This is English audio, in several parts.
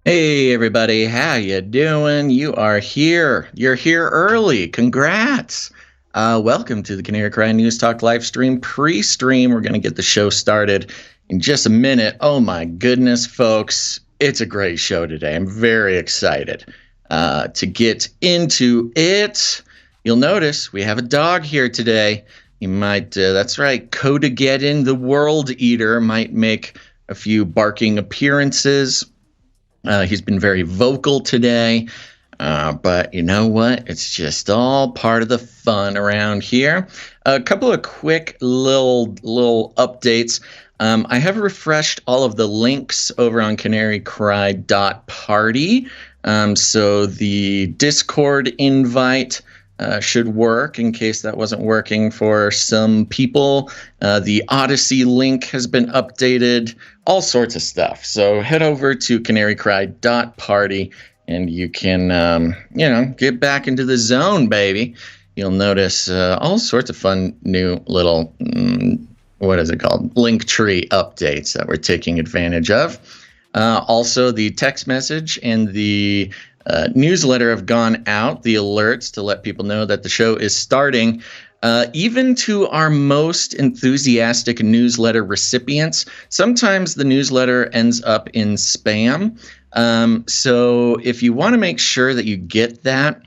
Hey everybody, how you doing? You are here. You're here early. Congrats. Welcome to the Canary Cry News Talk live stream pre-stream. We're going to get the show started in just a minute. Oh my goodness, folks. It's a great show today. I'm very excited to get into it. You'll notice we have a dog here today. You might, that's right, Codageddon the World Eater might make a few barking appearances. He's been very vocal today, but you know what? It's just all part of the fun around here. A couple of quick little updates. I have refreshed all of the links over on CanaryCry.Party. So the Discord invite should work in case that wasn't working for some people. The Odyssey link has been updated, all sorts of stuff. So head over to CanaryCry.Party and you can, get back into the zone, baby. You'll notice all sorts of fun new little, LINKTREE updates that we're taking advantage of. Also, the text message and the newsletter have gone out, the alerts to let people know that the show is starting. Even to our most enthusiastic newsletter recipients, sometimes the newsletter ends up in spam. So if you want to make sure that you get that,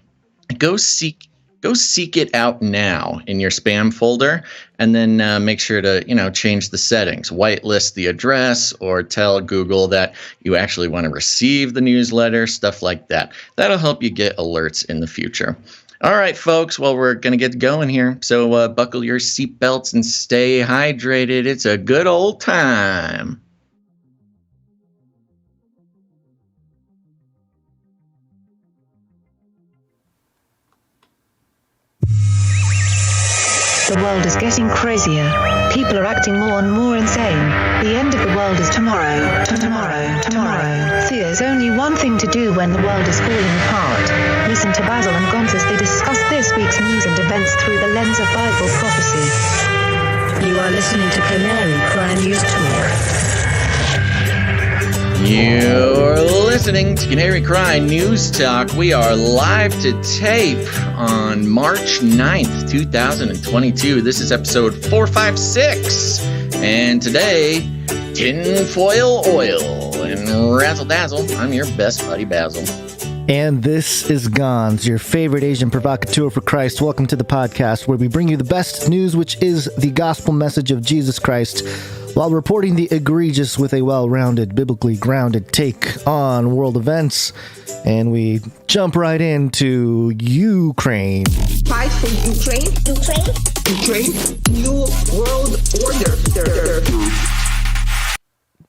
go seek it out now in your spam folder, and then make sure to change the settings, whitelist the address, or tell Google that you actually want to receive the newsletter, stuff like that. That'll help you get alerts in the future. All right, folks. Well, we're gonna get going here, so buckle your seatbelts and stay hydrated. It's a good old time. The world is getting crazier. People are acting more and more insane. The end of the world is tomorrow. Tomorrow. There's only one thing to do when the world is falling apart. Listen to Basil and Gonz as they discuss this week's news and events through the lens of Bible prophecy. You are listening to Canary Cry News Talk. You're listening to Canary Cry News Talk. We are live to tape on March 9th, 2022. This is episode 456. And today, tinfoil oil and razzle dazzle. I'm your best buddy, Basil. And this is Gonz, your favorite Asian provocateur for Christ. Welcome to the podcast where we bring you the best news, which is the gospel message of Jesus Christ, while reporting the egregious with a well-rounded, biblically grounded take on world events. And we jump right into Ukraine. Fight for Ukraine. New world order.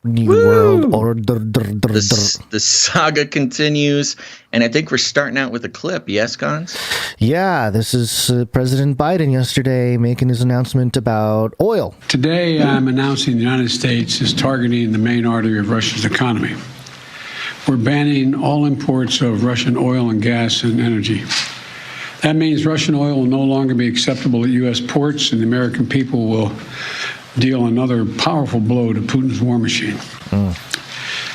New world order. The saga continues, and I think we're starting out with a clip. Yes, Gonz? Yeah, this is President Biden yesterday making his announcement about oil. Today, I'm announcing the United States is targeting the main artery of Russia's economy. We're banning all imports of Russian oil and gas and energy. That means Russian oil will no longer be acceptable at U.S. ports, and the American people will deal another powerful blow to Putin's war machine.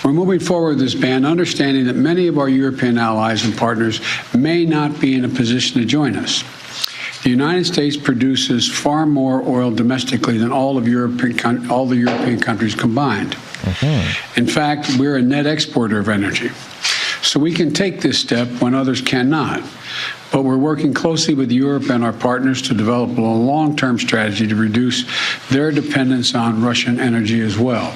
We're moving forward with this ban, understanding that many of our European allies and partners may not be in a position to join us. The United States produces far more oil domestically than all the European countries combined. In fact, we're a net exporter of energy. So we can take this step when others cannot. But we're working closely with Europe and our partners to develop a long-term strategy to reduce their dependence on Russian energy as well.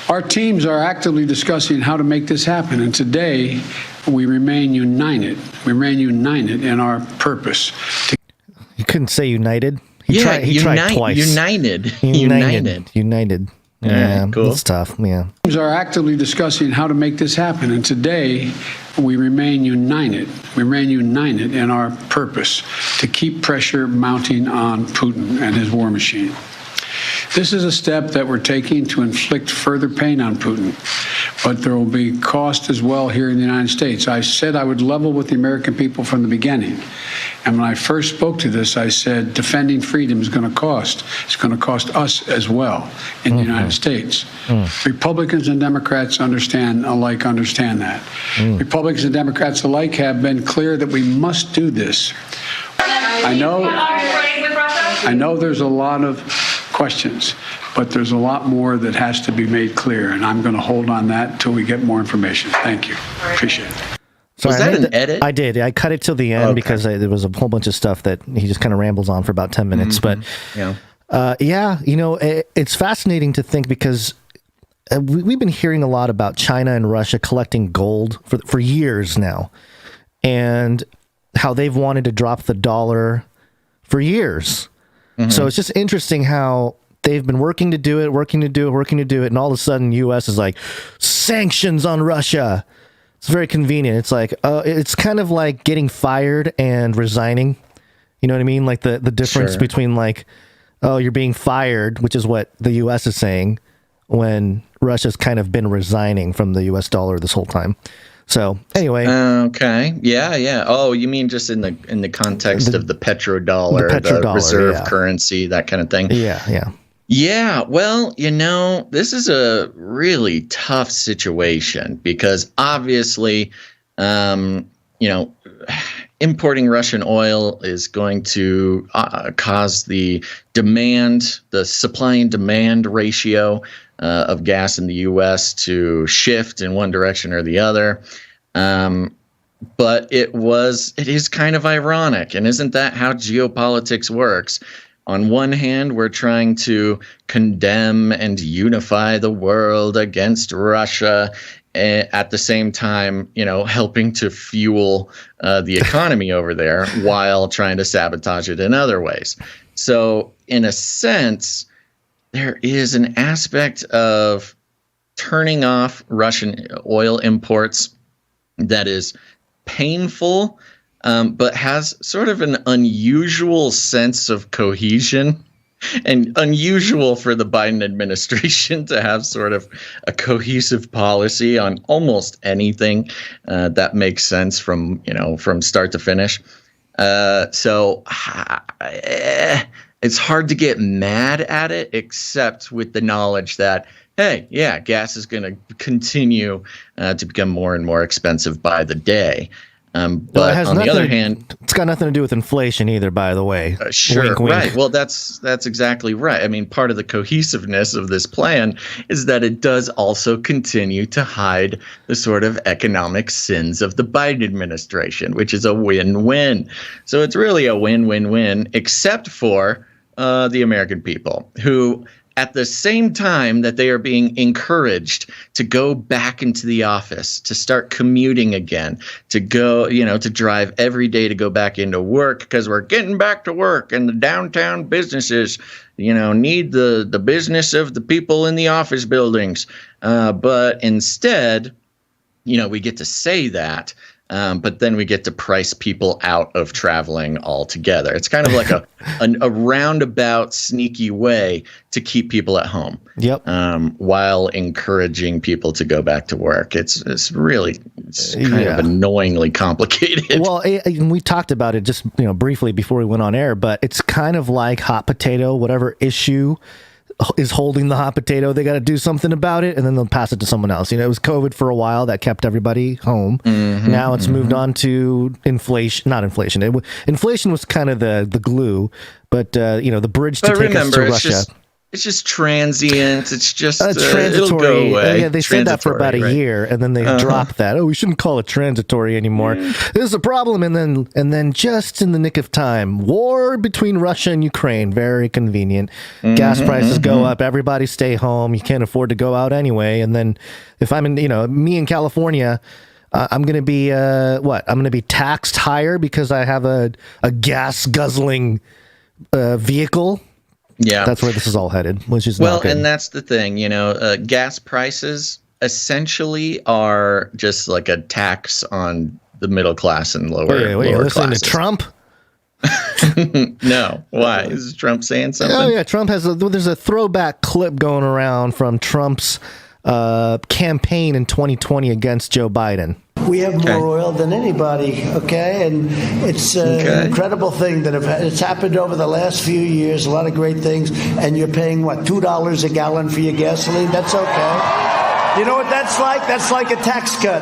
Our teams are actively discussing how to make this happen, and today we remain united. We remain united in our purpose. You couldn't say united. He tried twice. United. Yeah, cool. It's tough. Yeah. Teams are actively discussing how to make this happen, and today we remain united. We remain united in our purpose to keep pressure mounting on Putin and his war machine. This is a step that we're taking to inflict further pain on Putin. but there will be cost as well here in the United States. I said I would level with the American people from the beginning. And when I first spoke to this, I said defending freedom is going to cost. It's going to cost us as well in the United States. Republicans and Democrats understand that. Republicans and Democrats alike have been clear that we must do this. I know there's a lot of questions, but there's a lot more that has to be made clear, and I'm going to hold on that until we get more information. Thank you. Appreciate it. Was that an edit? I did. I cut it till the end because there was a whole bunch of stuff that he just kind of rambles on for about 10 minutes. But it's fascinating to think because we've been hearing a lot about China and Russia collecting gold for years now, and how they've wanted to drop the dollar for years. So it's just interesting how they've been working to do it, and all of a sudden U.S. is like, sanctions on Russia. It's very convenient. It's like, it's kind of like getting fired and resigning. You know what I mean? Like the difference between like, oh, you're being fired, which is what the U.S. is saying, when Russia's kind of been resigning from the U.S. dollar this whole time. So anyway. Okay. Yeah. Oh, you mean just in the context of the petrodollar, the reserve currency, that kind of thing. Yeah, well, this is a really tough situation because obviously, importing Russian oil is going to cause the supply and demand ratio of gas in the U.S. to shift in one direction or the other. But it is kind of ironic, and isn't that how geopolitics works? On one hand, we're trying to condemn and unify the world against Russia, at the same time, helping to fuel the economy over there while trying to sabotage it in other ways. So in a sense, there is an aspect of turning off Russian oil imports that is painful, but has sort of an unusual sense of cohesion, and unusual for the Biden administration to have sort of a cohesive policy on almost anything that makes sense from start to finish. So it's hard to get mad at it, except with the knowledge that, hey, yeah, gas is going to continue to become more and more expensive by the day. But on the other hand, it's got nothing to do with inflation either, by the way. Sure. Wink, wink. Right. Well, that's exactly right. I mean, part of the cohesiveness of this plan is that it does also continue to hide the sort of economic sins of the Biden administration, which is a win-win. So it's really a win-win-win, except for the American people, who at the same time that they are being encouraged to go back into the office, to start commuting again, to go, to drive every day to go back into work because we're getting back to work, and the downtown businesses, need the business of the people in the office buildings. But instead, we get to say that. But then we get to price people out of traveling altogether. It's kind of like a roundabout, sneaky way to keep people at home. Yep. While encouraging people to go back to work. It's kind of annoyingly complicated. Well, we talked about it just briefly before we went on air, but it's kind of like hot potato. Whatever issue is holding the hot potato, they got to do something about it, and then they'll pass it to someone else. It was COVID for a while that kept everybody home. Now it's moved on to inflation. Not inflation. Inflation was kind of the glue, but the bridge to take us to Russia. It's just transient. It's just transitory. It'll go away. Yeah, they said that for about a year, and then they dropped that. Oh, we shouldn't call it transitory anymore. This is a problem, and then just in the nick of time, war between Russia and Ukraine. Very convenient. Gas prices go up. Everybody stay home. You can't afford to go out anyway. And then if I'm in, me in California, I'm going to be I'm going to be taxed higher because I have a gas guzzling vehicle. Yeah, that's where this is all headed, which is not good. And that's the thing, gas prices essentially are just like a tax on the middle class and lower listening classes. To Trump? No, why? Is Trump saying something? Oh yeah, Trump has there's a throwback clip going around from Trump's campaign in 2020 against Joe Biden. We have more oil than anybody, okay? And it's an incredible thing that it's happened over the last few years, a lot of great things, and you're paying, what, $2 a gallon for your gasoline? That's okay. You know what that's like? That's like a tax cut.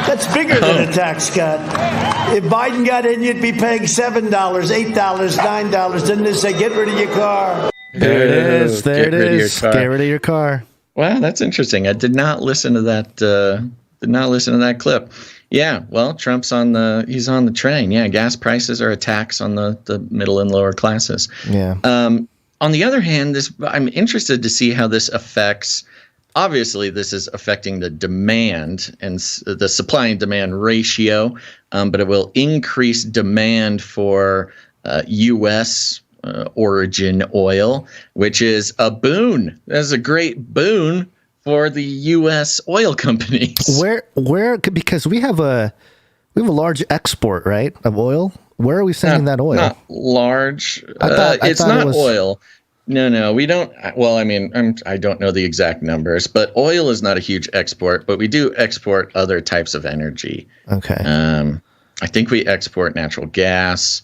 That's bigger than a tax cut. If Biden got in, you'd be paying $7, $8, $9. Then they say, get rid of your car. There it is. There it is. Get rid of your car. Wow, that's interesting. I did not listen to that. Did not listen to that clip. Yeah, well, Trump's he's on the train. Yeah, gas prices are a tax on the middle and lower classes. Yeah. On the other hand, I'm interested to see how this affects. Obviously, this is affecting the demand and the supply and demand ratio, but it will increase demand for U.S. Origin oil, which is a boon. That's a great boon for the U.S. oil companies. Where? Because we have a large export, right, of oil. Where are we sending that oil? Not large. It's not oil. No, we don't. Well, I mean, I don't know the exact numbers, but oil is not a huge export. But we do export other types of energy. Okay. I think we export natural gas.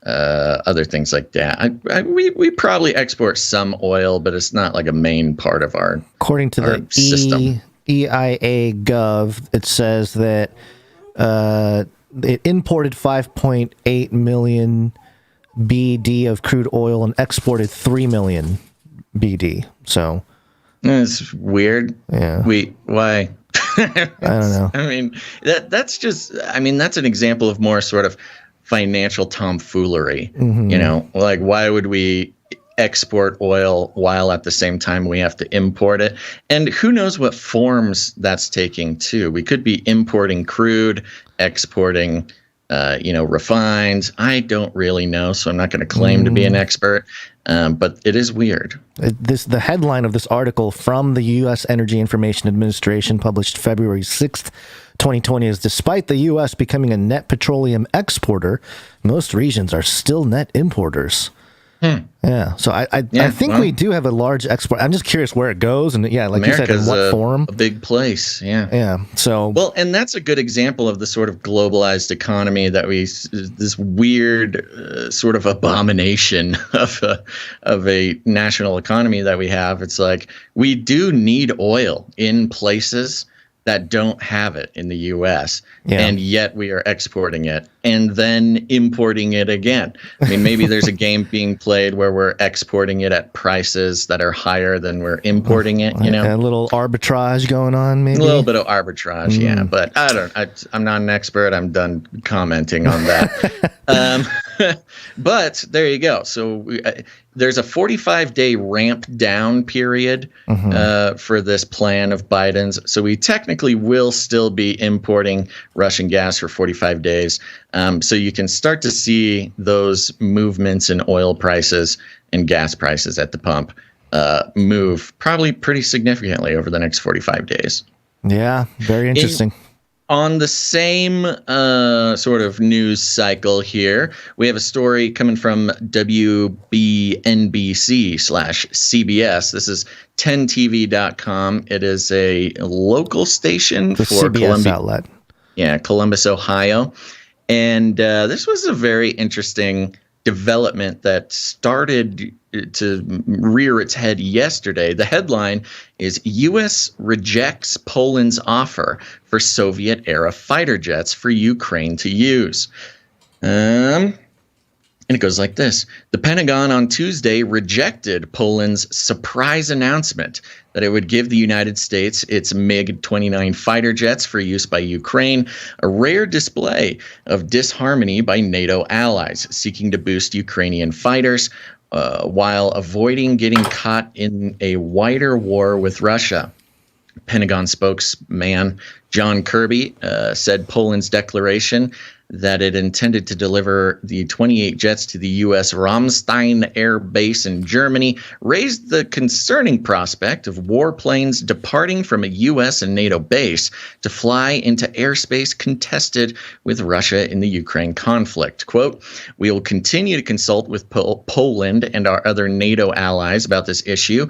Other things like that. We probably export some oil, but it's not like a main part of our According to the system. EIA Gov, it says that it imported 5.8 million BD of crude oil and exported 3 million BD. So it's weird. Yeah. Why? I don't know. I mean, that's an example of more sort of financial tomfoolery. Mm-hmm. You know, like, why would we export oil while at the same time we have to import it? And who knows what forms that's taking too. We could be importing crude, exporting refined. I don't really know, so I'm not going to claim to be an expert. But it is weird. The headline of this article from the U.S. Energy Information Administration, published February 6th, 2020, is despite the U.S. becoming a net petroleum exporter, most regions are still net importers. Yeah, so I think we do have a large export. I'm just curious where it goes, and like America's, you said, in what form? A big place, yeah. So and that's a good example of the sort of globalized economy that this weird sort of abomination of a national economy that we have. It's like we do need oil in places that don't have it in the U.S., and yet we are exporting it and then importing it again. I mean, maybe there's a game being played where we're exporting it at prices that are higher than we're importing it, you know? A little arbitrage going on, maybe? A little bit of arbitrage, yeah. But I'm not an expert. I'm done commenting on that. But there you go. So there's a 45-day ramp down period for this plan of Biden's. So we technically will still be importing Russian gas for 45 days. So you can start to see those movements in oil prices and gas prices at the pump move probably pretty significantly over the next 45 days. Yeah, very interesting. On the same sort of news cycle here, we have a story coming from WBNBC/CBS. This is 10tv.com. It is a local station for CBS outlet. Yeah, Columbus, Ohio. And this was a very interesting development that started to rear its head yesterday. The headline is U.S. rejects Poland's offer for Soviet-era fighter jets for Ukraine to use. And it goes like this. The Pentagon on Tuesday rejected Poland's surprise announcement that it would give the United States its MiG-29 fighter jets for use by Ukraine, a rare display of disharmony by NATO allies seeking to boost Ukrainian fighters while avoiding getting caught in a wider war with Russia. Pentagon spokesman John Kirby said Poland's declaration that it intended to deliver the 28 jets to the U.S. Ramstein Air Base in Germany raised the concerning prospect of warplanes departing from a U.S. and NATO base to fly into airspace contested with Russia in the Ukraine conflict. Quote, we will continue to consult with Poland and our other NATO allies about this issue.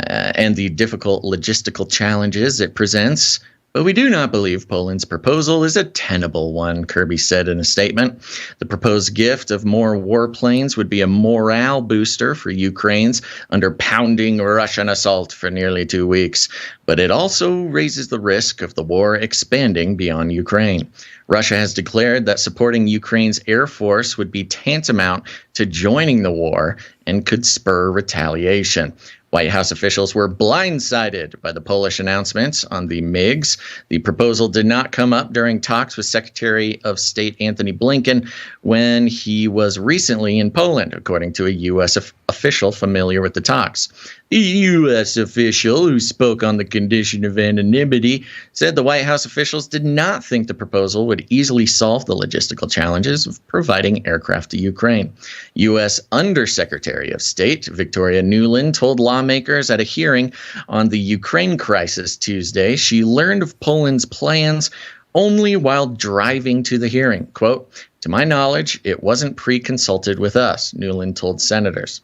and the difficult logistical challenges it presents. But we do not believe Poland's proposal is a tenable one, Kirby said in a statement. The proposed gift of more warplanes would be a morale booster for Ukraine's under pounding Russian assault for nearly 2 weeks. But it also raises the risk of the war expanding beyond Ukraine. Russia has declared that supporting Ukraine's air force would be tantamount to joining the war and could spur retaliation. White House officials were blindsided by the Polish announcements on the Migs. The proposal did not come up during talks with Secretary of State Antony Blinken when he was recently in Poland, according to a U.S. official familiar with the talks. The U.S. official who spoke on the condition of anonymity said the White House officials did not think the proposal would easily solve the logistical challenges of providing aircraft to Ukraine. U.S. Undersecretary of State Victoria Nuland told lawmakers at a hearing on the Ukraine crisis Tuesday she learned of Poland's plans only while driving to the hearing. Quote, "To my knowledge, it wasn't pre-consulted with us," Nuland told senators.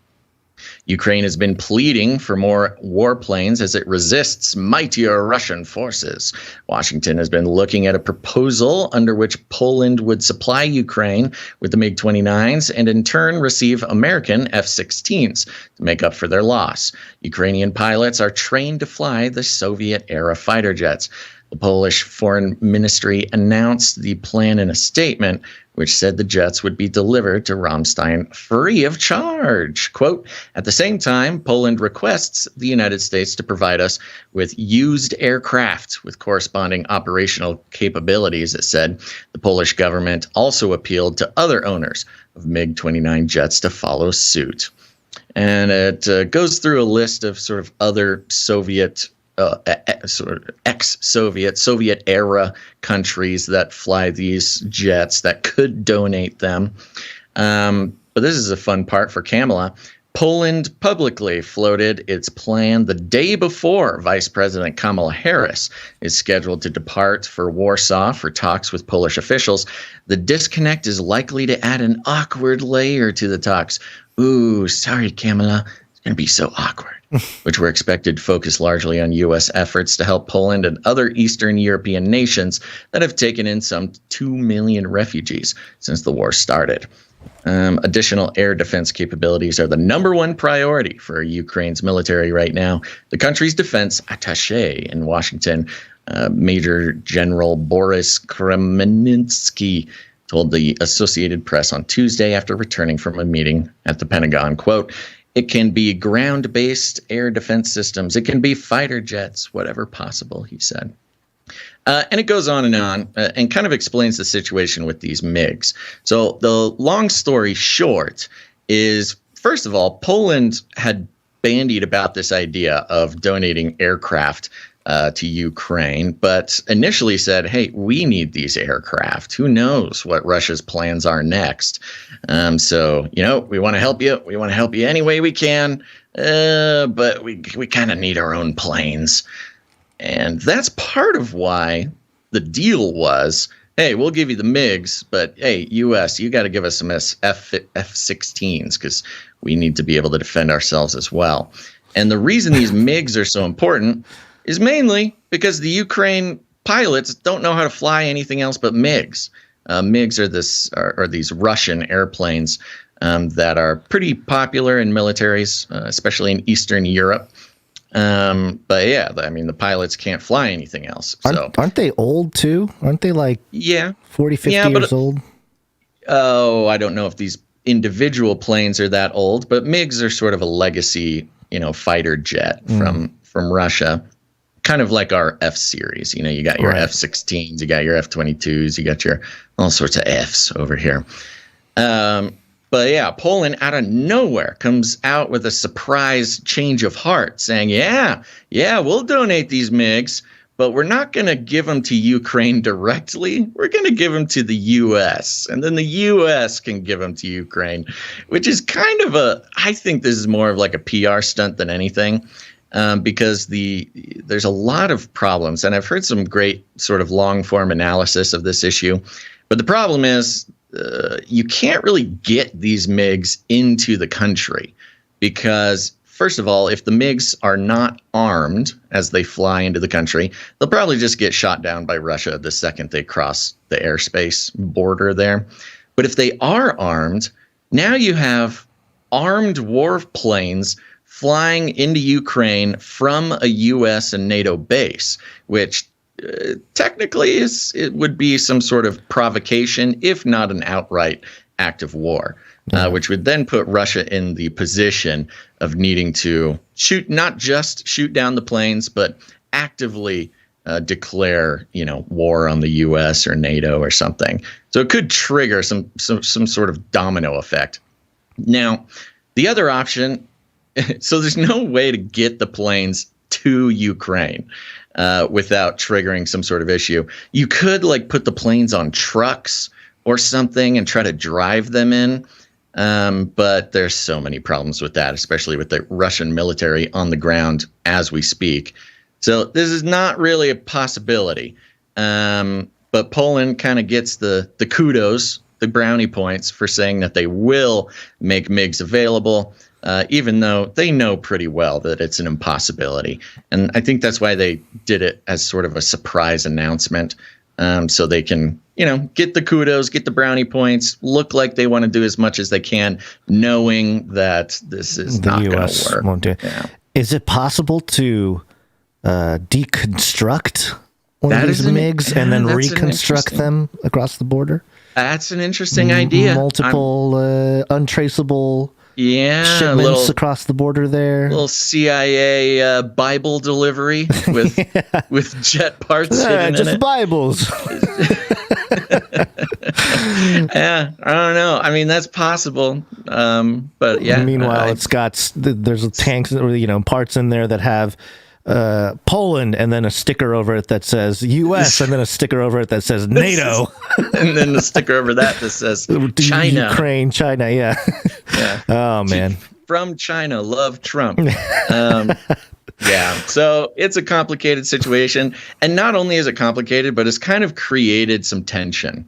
Ukraine has been pleading for more warplanes as it resists mightier Russian forces. Washington has been looking at a proposal under which Poland would supply Ukraine with the MiG-29s and in turn receive American F-16s to make up for their loss. Ukrainian pilots are trained to fly the Soviet-era fighter jets. The Polish Foreign Ministry announced the plan in a statement, which said the jets would be delivered to Ramstein free of charge. Quote, "At the same time, Poland requests the United States to provide us with used aircraft with corresponding operational capabilities," it said. The Polish government also appealed to other owners of MiG-29 jets to follow suit. And it goes through a list of sort of other Soviet sort of Soviet era countries that fly these jets that could donate them. But this is a fun part for Kamala. Poland publicly floated its plan the day before Vice President Kamala Harris is scheduled to depart for Warsaw for talks with Polish officials. The disconnect is likely to add an awkward layer to the talks. Ooh, sorry, Kamala. It's going to be so awkward. Which were expected to focus largely on U.S. efforts to help Poland and other Eastern European nations that have taken in some 2 million refugees since the war started. Additional air defense capabilities are the number one priority for Ukraine's military right now. The country's defense attaché in Washington, Major General Boris Kremenitsky, told the Associated Press on Tuesday after returning from a meeting at the Pentagon, quote, "It can be ground-based air defense systems. It can be fighter jets, whatever possible," he said. And it goes on and kind of explains the situation with these MiGs. So the long story short is, first of all, Poland had bandied about this idea of donating aircraft to Ukraine, but initially said, hey, we need these aircraft. Who knows what Russia's plans are next? So, we want to help you. We want to help you any way we can, but we kind of need our own planes. And that's part of why the deal was, hey, we'll give you the MiGs, but hey, U.S., you got to give us some F-16s because we need to be able to defend ourselves as well. And the reason these MiGs are so important is mainly because the Ukraine pilots don't know how to fly anything else but MiGs. MiGs are these Russian airplanes that are pretty popular in militaries, especially in Eastern Europe. But yeah, the pilots can't fly anything else. Aren't they old too? Aren't they like 40, 50 years old? Oh, I don't know if these individual planes are that old, but MiGs are sort of a legacy, fighter jet from Russia. Kind of like our F series, you got your F-16s, you got your F-22s, you got your all sorts of Fs over here. But yeah, Poland out of nowhere comes out with a surprise change of heart saying, yeah, we'll donate these MiGs, but we're not going to give them to Ukraine directly. We're going to give them to the U.S. and then the U.S. can give them to Ukraine, which is kind of I think this is more of like a PR stunt than anything. Because there's a lot of problems, and I've heard some great sort of long-form analysis of this issue. But the problem is you can't really get these MiGs into the country because first of all, if the Migs are not armed as they fly into the country, they'll probably just get shot down by Russia the second they cross the airspace border there. But if they are armed, now you have armed warplanes flying into Ukraine from a U.S. and NATO base, which technically it would be some sort of provocation, if not an outright act of war, which would then put Russia in the position of needing to not just shoot down the planes, but actively declare, war on the U.S. or NATO or something. So it could trigger some sort of domino effect. Now, the other option, so there's no way to get the planes to Ukraine without triggering some sort of issue. You could put the planes on trucks or something and try to drive them in. But there's so many problems with that, especially with the Russian military on the ground as we speak. So this is not really a possibility. But Poland kind of gets the kudos, the brownie points for saying that they will make MiGs available, even though they know pretty well that it's an impossibility. And I think that's why they did it as sort of a surprise announcement, so they can, get the kudos, get the brownie points, look like they want to do as much as they can, knowing that this is not going to work. Won't do it. Yeah. Is it possible to deconstruct one of these MiGs and then reconstruct them across the border? That's an interesting idea. Multiple untraceable shipments across the border there. Little CIA Bible delivery with jet parts hidden in it. Bibles. Yeah, I don't know. I mean, that's possible. But yeah. Meanwhile, there's tanks, parts in there that have Poland, and then a sticker over it that says U.S., and then a sticker over it that says NATO, and then the sticker over that says China, Ukraine, China. Yeah. Oh man. From China, love Trump. Yeah. So it's a complicated situation, and not only is it complicated, but it's kind of created some tension.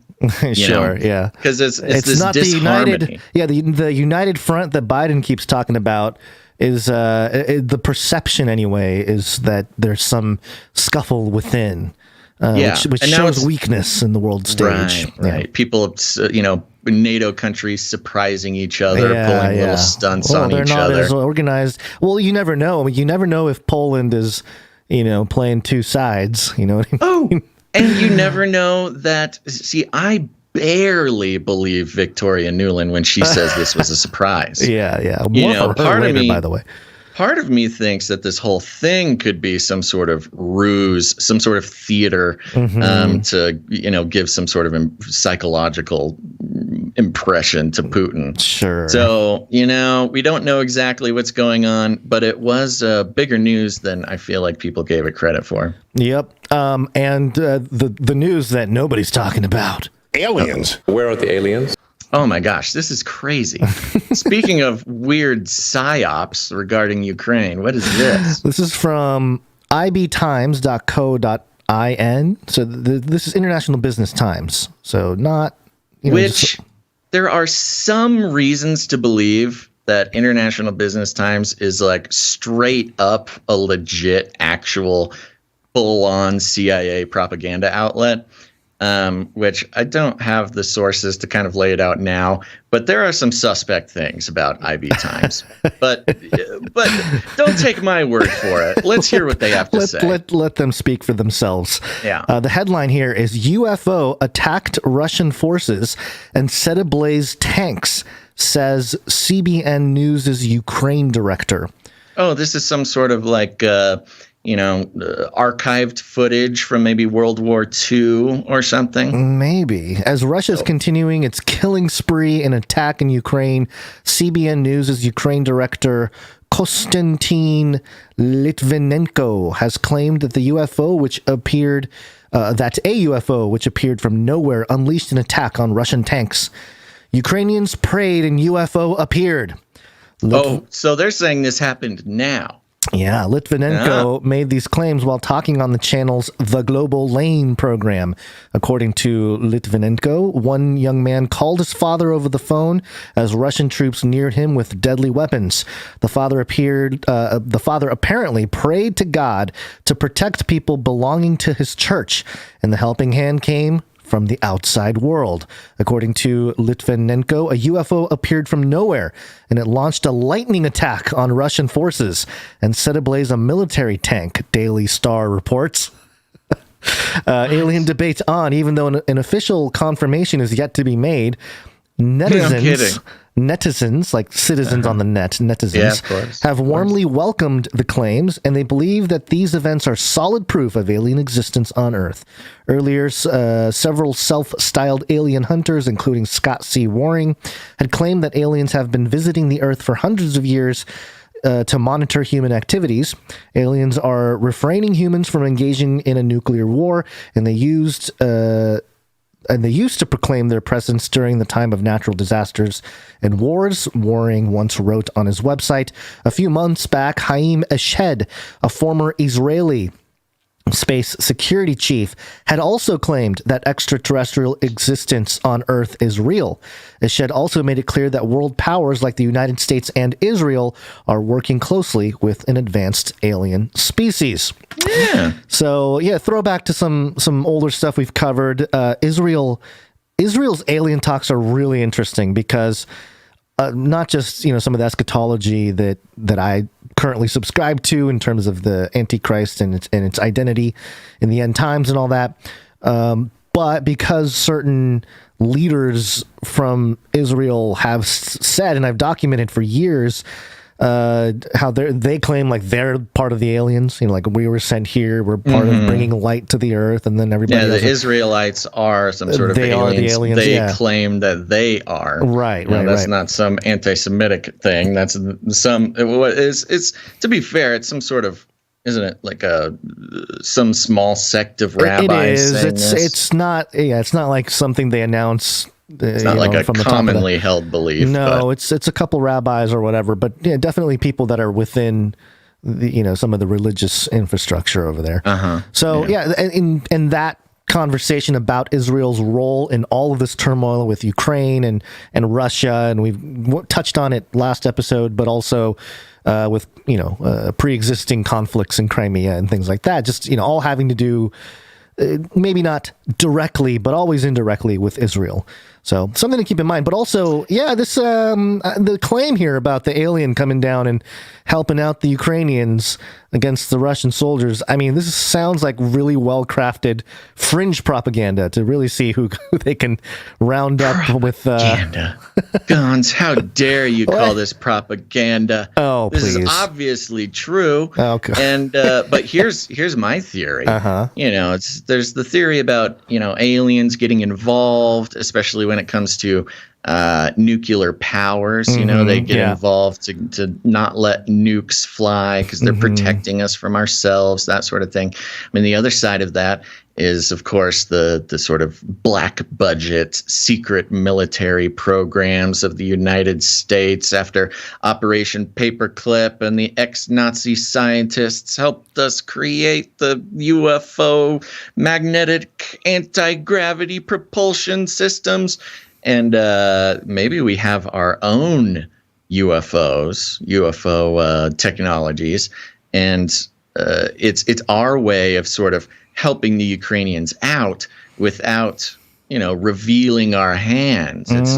Sure. Yeah. Because it's this not disharmony. the united front that Biden keeps talking about is the perception anyway is that there's some scuffle within, which shows weakness in the world stage. Right. People, NATO countries surprising each other, pulling little stunts on each other. They're not as organized. Well, you never know. I mean, you never know if Poland is, playing two sides. You know what I mean? And you never know that. See, I barely believe Victoria Nuland when she says this was a surprise. Yeah. Part of me, by the way. Part of me thinks that this whole thing could be some sort of ruse, some sort of theater, to give some sort of psychological impression to Putin. Sure. So we don't know exactly what's going on, but it was bigger news than I feel like people gave it credit for. Yep. And the news that nobody's talking about. Aliens. Where are the aliens? Oh my gosh, this is crazy. Speaking of weird psyops regarding Ukraine, what is this? This is from ibtimes.co.in. So this is International Business Times. So not... there are some reasons to believe that International Business Times is straight up a legit, actual, full-on CIA propaganda outlet. Which I don't have the sources to kind of lay it out now, but there are some suspect things about IB Times. but don't take my word for it. Let's hear what they have to say. Let them speak for themselves. Yeah. The headline here is UFO attacked Russian forces and set ablaze tanks, says CBN News' Ukraine director. Oh, this is some sort of archived footage from maybe World War II or something? Maybe. As Russia's continuing its killing spree and attack in Ukraine, CBN News' Ukraine director Konstantin Litvinenko has claimed that a UFO which appeared from nowhere unleashed an attack on Russian tanks. Ukrainians prayed and UFO appeared. So they're saying this happened now. Yeah, Litvinenko made these claims while talking on the channel's The Global Lane program. According to Litvinenko, one young man called his father over the phone as Russian troops neared him with deadly weapons. The father apparently prayed to God to protect people belonging to his church, and the helping hand came from the outside world. According to Litvinenko, a UFO appeared from nowhere, and it launched a lightning attack on Russian forces and set ablaze a military tank, Daily Star reports. Alien debate on, even though an official confirmation is yet to be made. Netizens, like citizens on the net, netizens, have warmly welcomed the claims, and they believe that these events are solid proof of alien existence on Earth. Earlier, several self-styled alien hunters, including Scott C. Waring, had claimed that aliens have been visiting the Earth for hundreds of years to monitor human activities. Aliens are refraining humans from engaging in a nuclear war, and they used to proclaim their presence during the time of natural disasters and wars. Waring once wrote on his website. A few months back, Haim Eshed, a former Israeli space security chief, had also claimed that extraterrestrial existence on Earth is real. Eshed also made it clear that world powers like the United States and Israel are working closely with an advanced alien species. Yeah. So, throwback to some older stuff we've covered. Israel's alien talks are really interesting because not just some of the eschatology that I currently subscribe to in terms of the Antichrist and its identity in the end times and all that, but because certain leaders from Israel have said, and I've documented for years, how they claim like they're part of the aliens, like we were sent here, we're part of bringing light to the earth, and then everybody. Yeah, the Israelites are some sort of aliens. They claim that they are. Right. That's not some anti-Semitic thing. That's it's to be fair, it's some sort of, isn't it, like some small sect of rabbis? It is. It's not. Yeah, it's not like something they announce. It's not like a commonly held belief. No, it's a couple rabbis or whatever, but definitely people that are within the, some of the religious infrastructure over there. So and that conversation about Israel's role in all of this turmoil with Ukraine and Russia, and we've touched on it last episode, but also with pre-existing conflicts in Crimea and things like that. Just all having to do. Maybe not directly, but always indirectly with Israel. So something to keep in mind. But also, this the claim here about the alien coming down and helping out the Ukrainians against the Russian soldiers. I mean, this sounds like really well-crafted fringe propaganda to really see who they can round up with. Propaganda. Gonz, how dare you call this propaganda? Oh, this please. Is obviously true. Okay. And but here's my theory. There's the theory about aliens getting involved, especially when it comes to nuclear powers. They get involved to not let nukes fly because they're protecting us from ourselves, that sort of thing. I mean, the other side of that is, of course, the sort of black budget secret military programs of the United States after Operation Paperclip, and the ex-Nazi scientists helped us create the UFO magnetic anti-gravity propulsion systems. And maybe we have our own UFO technologies, and it's our way of sort of helping the Ukrainians out without revealing our hands. It's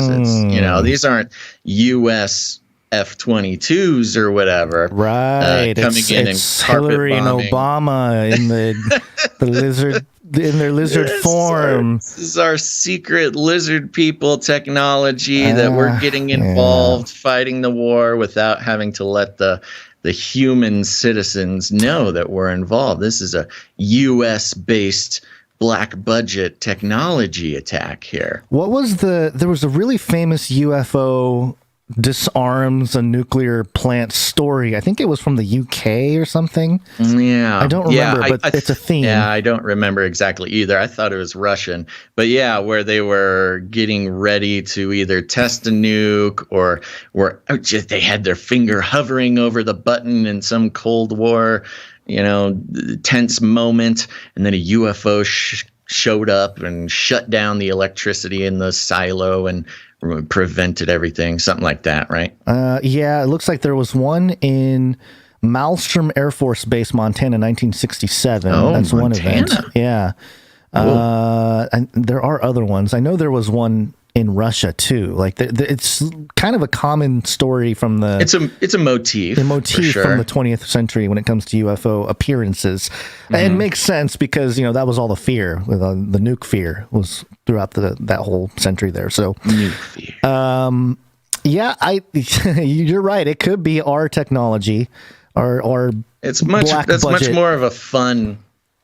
these aren't U.S. F-22s or whatever, right? Coming it's Hillary and Obama in the lizard. In their lizard form. This is our secret lizard people technology that we're getting involved fighting the war without having to let the human citizens know that we're involved. This is a U.S.-based black budget technology attack here. What was there was a really famous UFO disarms a nuclear plant story. I think it was from the UK or something. Yeah. I don't remember, but it's a theme. Yeah, I don't remember exactly either. I thought it was Russian. But yeah, where they were getting ready to either test a nuke or they had their finger hovering over the button in some Cold War, tense moment. And then a UFO showed up and shut down the electricity in the silo and prevented everything, something like that, right? Yeah, it looks like there was one in Malmstrom Air Force Base, Montana, 1967. Oh, that's Montana. One event. Yeah. And there are other ones. I know there was one in Russia too. Like it's kind of a common story from the. It's a motif. The motif from the 20th century when it comes to UFO appearances, and it makes sense because that was all the fear. The nuke fear was throughout that whole century there. So, nuke fear. Yeah, you're right. It could be our technology, or it's much more of a fun.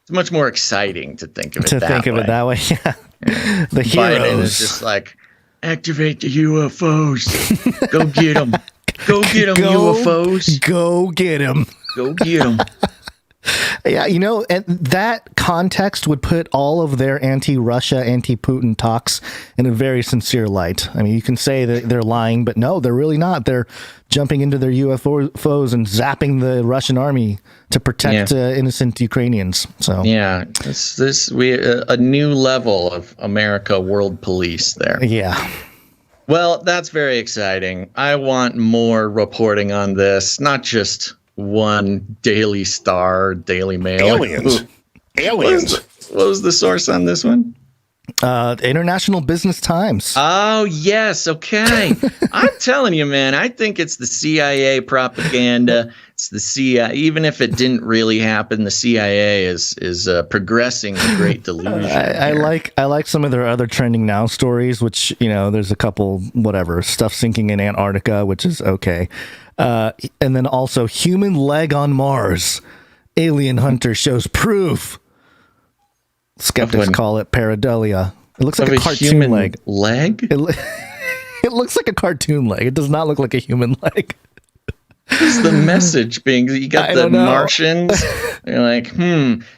It's much more exciting to think of it that way. Yeah. The heroes. Biden is just like, activate the UFOs. Go get them. Go get them, UFOs. Go get them. Go get them. Yeah, and that context would put all of their anti-Russia, anti-Putin talks in a very sincere light. I mean, you can say that they're lying, but no, they're really not. They're jumping into their UFOs and zapping the Russian army to protect innocent Ukrainians. So yeah, a new level of America world police there. Yeah. Well, that's very exciting. I want more reporting on this, not just one Daily Star, Daily Mail. Aliens. What was the source on this one? International Business Times. Oh, yes. Okay. I'm telling you, man, I think it's the CIA propaganda. It's the CIA. Even if it didn't really happen, the CIA is progressing the Great Delusion. I like some of their other trending now stories, which, there's a couple, stuff sinking in Antarctica, which is okay. And then also human leg on Mars. Alien hunter shows proof. Skeptics call it pareidolia. It looks like a cartoon leg. It looks like a cartoon leg. It does not look like a human leg. What's the message being? You got the Martians. They're like,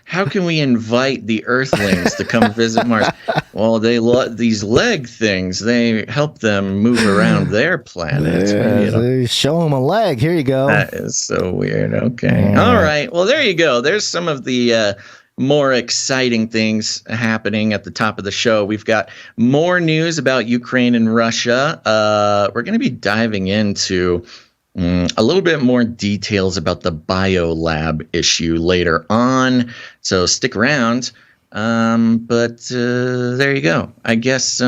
how can we invite the Earthlings to come visit Mars? Well, these leg things. They help them move around their planet. They show them a leg. Here you go. That is so weird. Okay. Yeah. All right. Well, there you go. There's some of the more exciting things happening at the top of the show. We've got more news about Ukraine and Russia. We're going to be diving into a little bit more details about the BIOLAB issue later on. So stick around. But there you go. I guess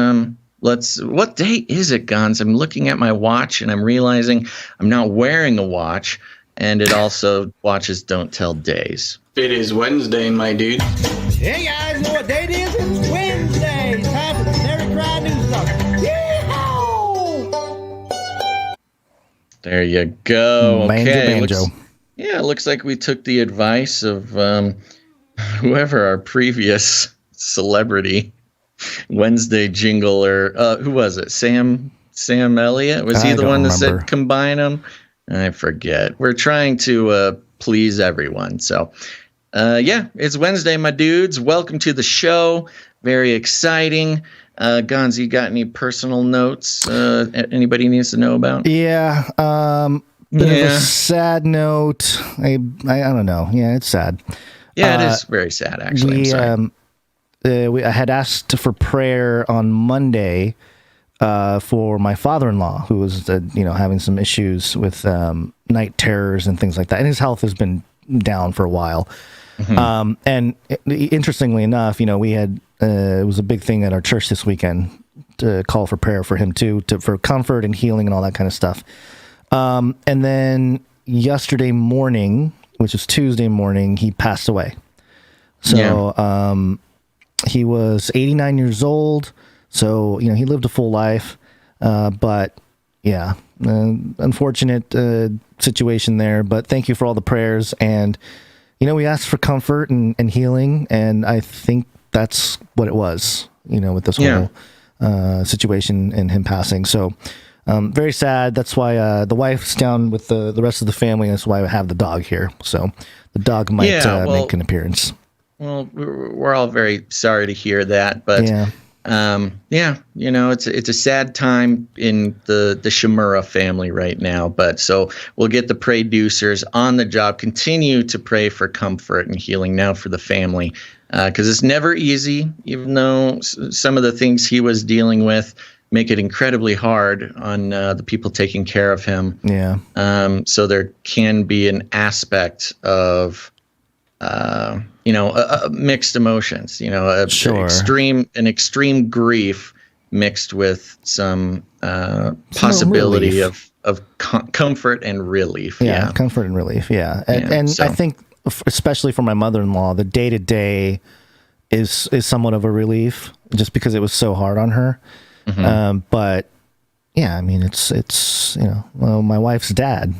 what day is it, Gonz? I'm looking at my watch and I'm realizing I'm not wearing a watch. And it also, watches don't tell days. It is Wednesday, my dude. Hey guys, know what day it is? It's Wednesday. Time for the CanaryCry News Talk. Yeehaw! There you go. Okay. Banjo. It looks like we took the advice of whoever our previous celebrity Wednesday jingle, or who was it? Sam Elliott? Was he the one that said combine them? I forget. We're trying to please everyone. So, it's Wednesday, my dudes. Welcome to the show. Very exciting. Gonz, you got any personal notes anybody needs to know about? Yeah. Bit of a sad note. I don't know. Yeah, it's sad. Yeah, it is very sad, actually. I had asked for prayer on Monday for my father-in-law, who was, having some issues with night terrors and things like that. And his health has been down for a while. Mm-hmm. And interestingly enough, we had, it was a big thing at our church this weekend to call for prayer for him too, for comfort and healing and all that kind of stuff. And then yesterday morning, which is Tuesday morning, he passed away. So he was 89 years old. So, he lived a full life, but unfortunate situation there, but thank you for all the prayers. And, we asked for comfort and healing, and I think that's what it was, with this whole situation and him passing. So Very sad. That's why the wife's down with the rest of the family. That's why I have the dog here. So the dog might make an appearance. Well, we're all very sorry to hear that, but it's a sad time in the Shimura family right now. But so we'll get the producers on the job, continue to pray for comfort and healing now for the family, because it's never easy, even though some of the things he was dealing with make it incredibly hard on the people taking care of him. Yeah. So there can be an aspect of mixed emotions, extreme grief mixed with some possibility of comfort and relief. Yeah, comfort and relief. Yeah. And I think, especially for my mother-in-law, the day-to-day is somewhat of a relief just because it was so hard on her. Mm-hmm. But yeah, I mean, it's my wife's dad,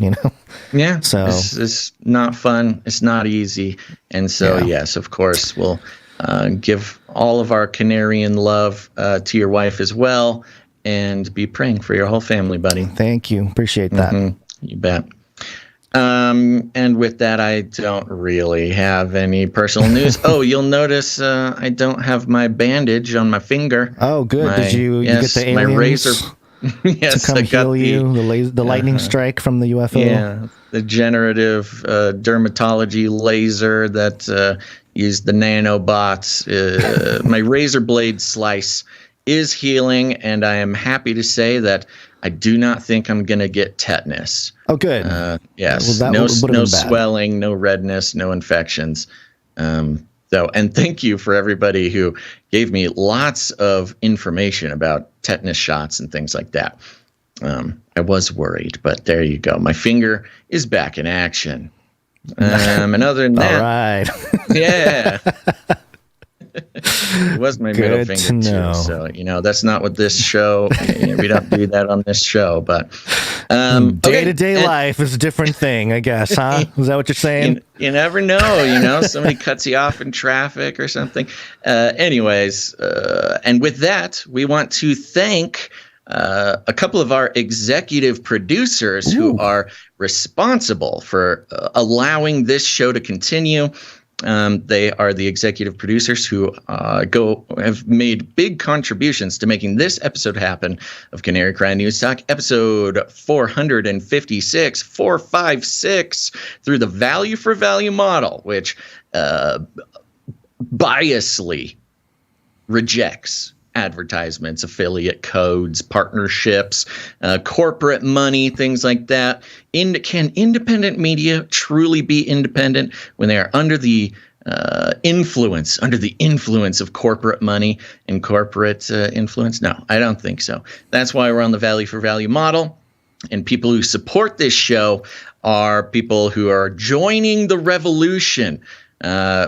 Yeah. So it's not fun. It's not easy. And so, yes, of course, we'll give all of our Canarian love to your wife as well, and be praying for your whole family, buddy. Thank you. Appreciate that. Mm-hmm. You bet. And with that, I don't really have any personal news. Oh, you'll notice I don't have my bandage on my finger. Oh, good. Did you get the aliens? My razor. Yes, to come heal you, the lightning strike from the UFO. Yeah, the generative dermatology laser that used the nanobots. My razor blade slice is healing, and I am happy to say that I do not think I'm going to get tetanus. Oh, good. Yes, no swelling, no redness, no infections. And thank you for everybody who gave me lots of information about tetanus shots and things like that. I was worried, but there you go. My finger is back in action. And other than that, all right. Yeah. It was my middle finger too. So, that's not what this show, we don't do that on this show, but day-to-day life is a different thing, I guess, huh? Is that what you're saying? You never know, somebody cuts you off in traffic or something. Anyways, and with that, we want to thank a couple of our executive producers who are responsible for allowing this show to continue. They are the executive producers who have made big contributions to making this episode happen of Canary Cry News Talk, episode 456 through the value for value model, which biasly rejects advertisements, affiliate codes, partnerships, corporate money, things like that. Can independent media truly be independent when they are under the influence of corporate money and corporate influence? No, I don't think so. That's why we're on the value for value model. And people who support this show are people who are joining the revolution,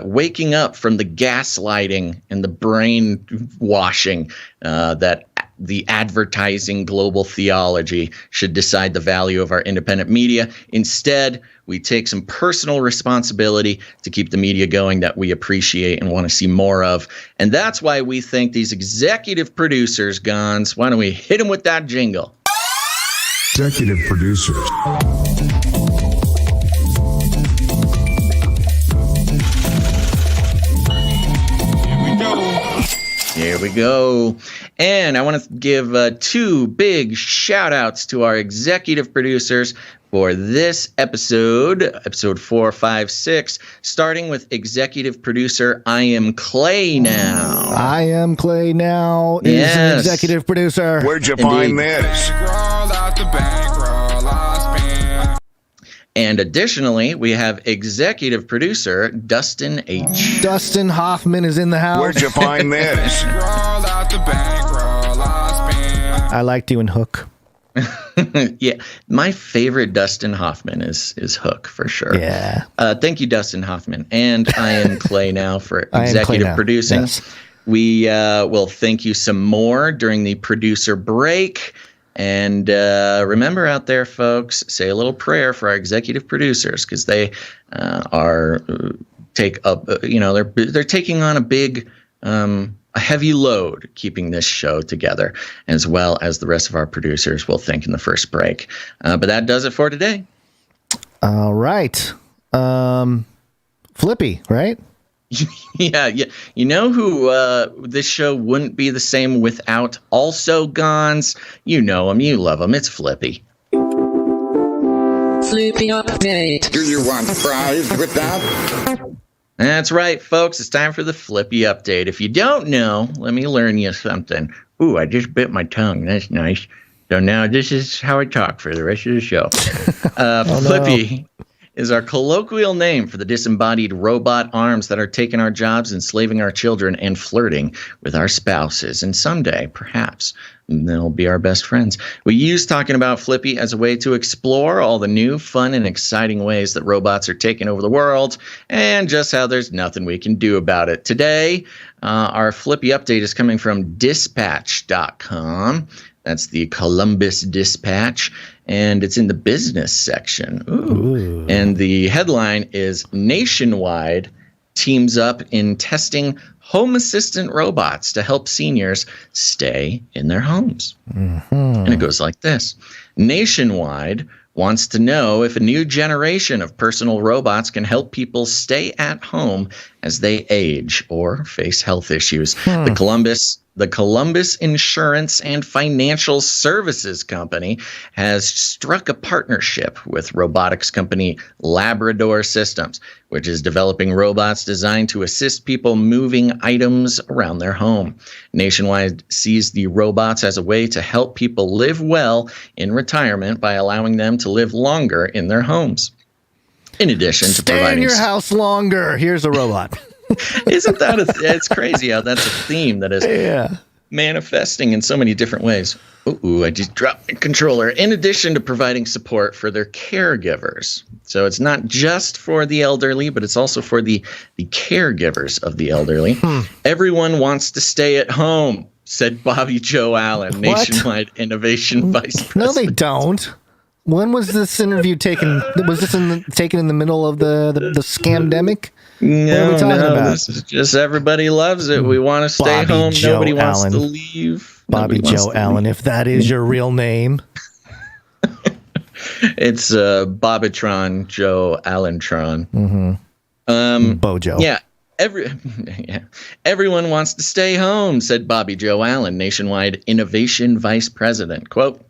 waking up from the gaslighting and the brainwashing that the advertising global theology should decide the value of our independent media. Instead, we take some personal responsibility to keep the media going that we appreciate and want to see more of. And that's why we thank these executive producers, Gonz. Why don't we hit them with that jingle? Executive producers. Here we go. And I want to give two big shout outs to our executive producers for this episode 456, starting with executive producer I Am Clay Now. I Am Clay Now is an executive producer. Where'd you find this? And additionally, we have executive producer Dustin H. Dustin Hoffman is in the house. Where'd you find this? I like doing Hook. Yeah, my favorite Dustin Hoffman is Hook for sure. Yeah. Thank you, Dustin Hoffman. And I Am Clay Now for executive producing. Yes. We will thank you some more during the producer break. And remember out there, folks, say a little prayer for our executive producers, because they they're taking on a big a heavy load keeping this show together, as well as the rest of our producers will think in the first break. But that does it for today. All right. Flippy, right? Yeah. You know who this show wouldn't be the same without? Also, Gonz. You know him. You love him. It's Flippy. Flippy update. Do you want fries with that? That's right, folks. It's time for the Flippy update. If you don't know, let me learn you something. Ooh, I just bit my tongue. That's nice. So now this is how I talk for the rest of the show. Flippy is our colloquial name for the disembodied robot arms that are taking our jobs, enslaving our children, and flirting with our spouses. And someday, perhaps, they'll be our best friends. We use talking about Flippy as a way to explore all the new, fun, and exciting ways that robots are taking over the world, and just how there's nothing we can do about it. Today, our Flippy update is coming from dispatch.com. That's the Columbus Dispatch, and it's in the business section. Ooh. And the headline is Nationwide teams up in testing home assistant robots to help seniors stay in their homes. Mm-hmm. And it goes like this. Nationwide wants to know if a new generation of personal robots can help people stay at home as they age or face health issues. The Columbus Insurance and Financial Services Company has struck a partnership with robotics company Labrador Systems, which is developing robots designed to assist people moving items around their home. Nationwide sees the robots as a way to help people live well in retirement by allowing them to live longer in their homes. In addition to providing... Stay in your house longer. Here's a robot. Isn't that it's crazy how that's a theme that is manifesting in so many different ways. Ooh, I just dropped my controller. In addition to providing support for their caregivers. So it's not just for the elderly, but it's also for the caregivers of the elderly. Everyone wants to stay at home, said Bobby Joe Allen, Nationwide Innovation Vice President. No, they don't. When was this interview taken? Was this taken in the middle of the scamdemic? No, this is just everybody loves it. We want to stay home. Nobody wants to leave. Bobby Joe Allen, if that is your real name. It's Bobitron Joe Allentron. Mm-hmm. Bojo. Yeah. Everyone wants to stay home, said Bobby Joe Allen, Nationwide Innovation Vice President. Quote,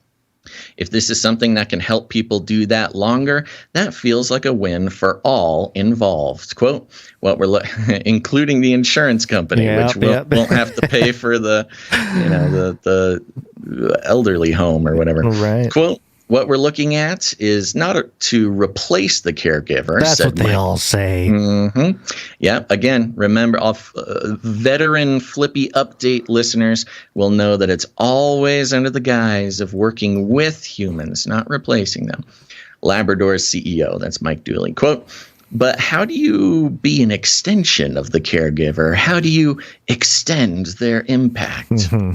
if this is something that can help people do that longer, that feels like a win for all involved. Quote, including the insurance company, which won't have to pay for the elderly home or whatever. Right. Quote, what we're looking at is not to replace the caregiver. That's what they all say. Mm-hmm. Yeah. Again, remember, veteran Flippy update listeners will know that it's always under the guise of working with humans, not replacing them. Labrador's CEO, that's Mike Dooley. Quote, but how do you be an extension of the caregiver? How do you extend their impact? Mm-hmm.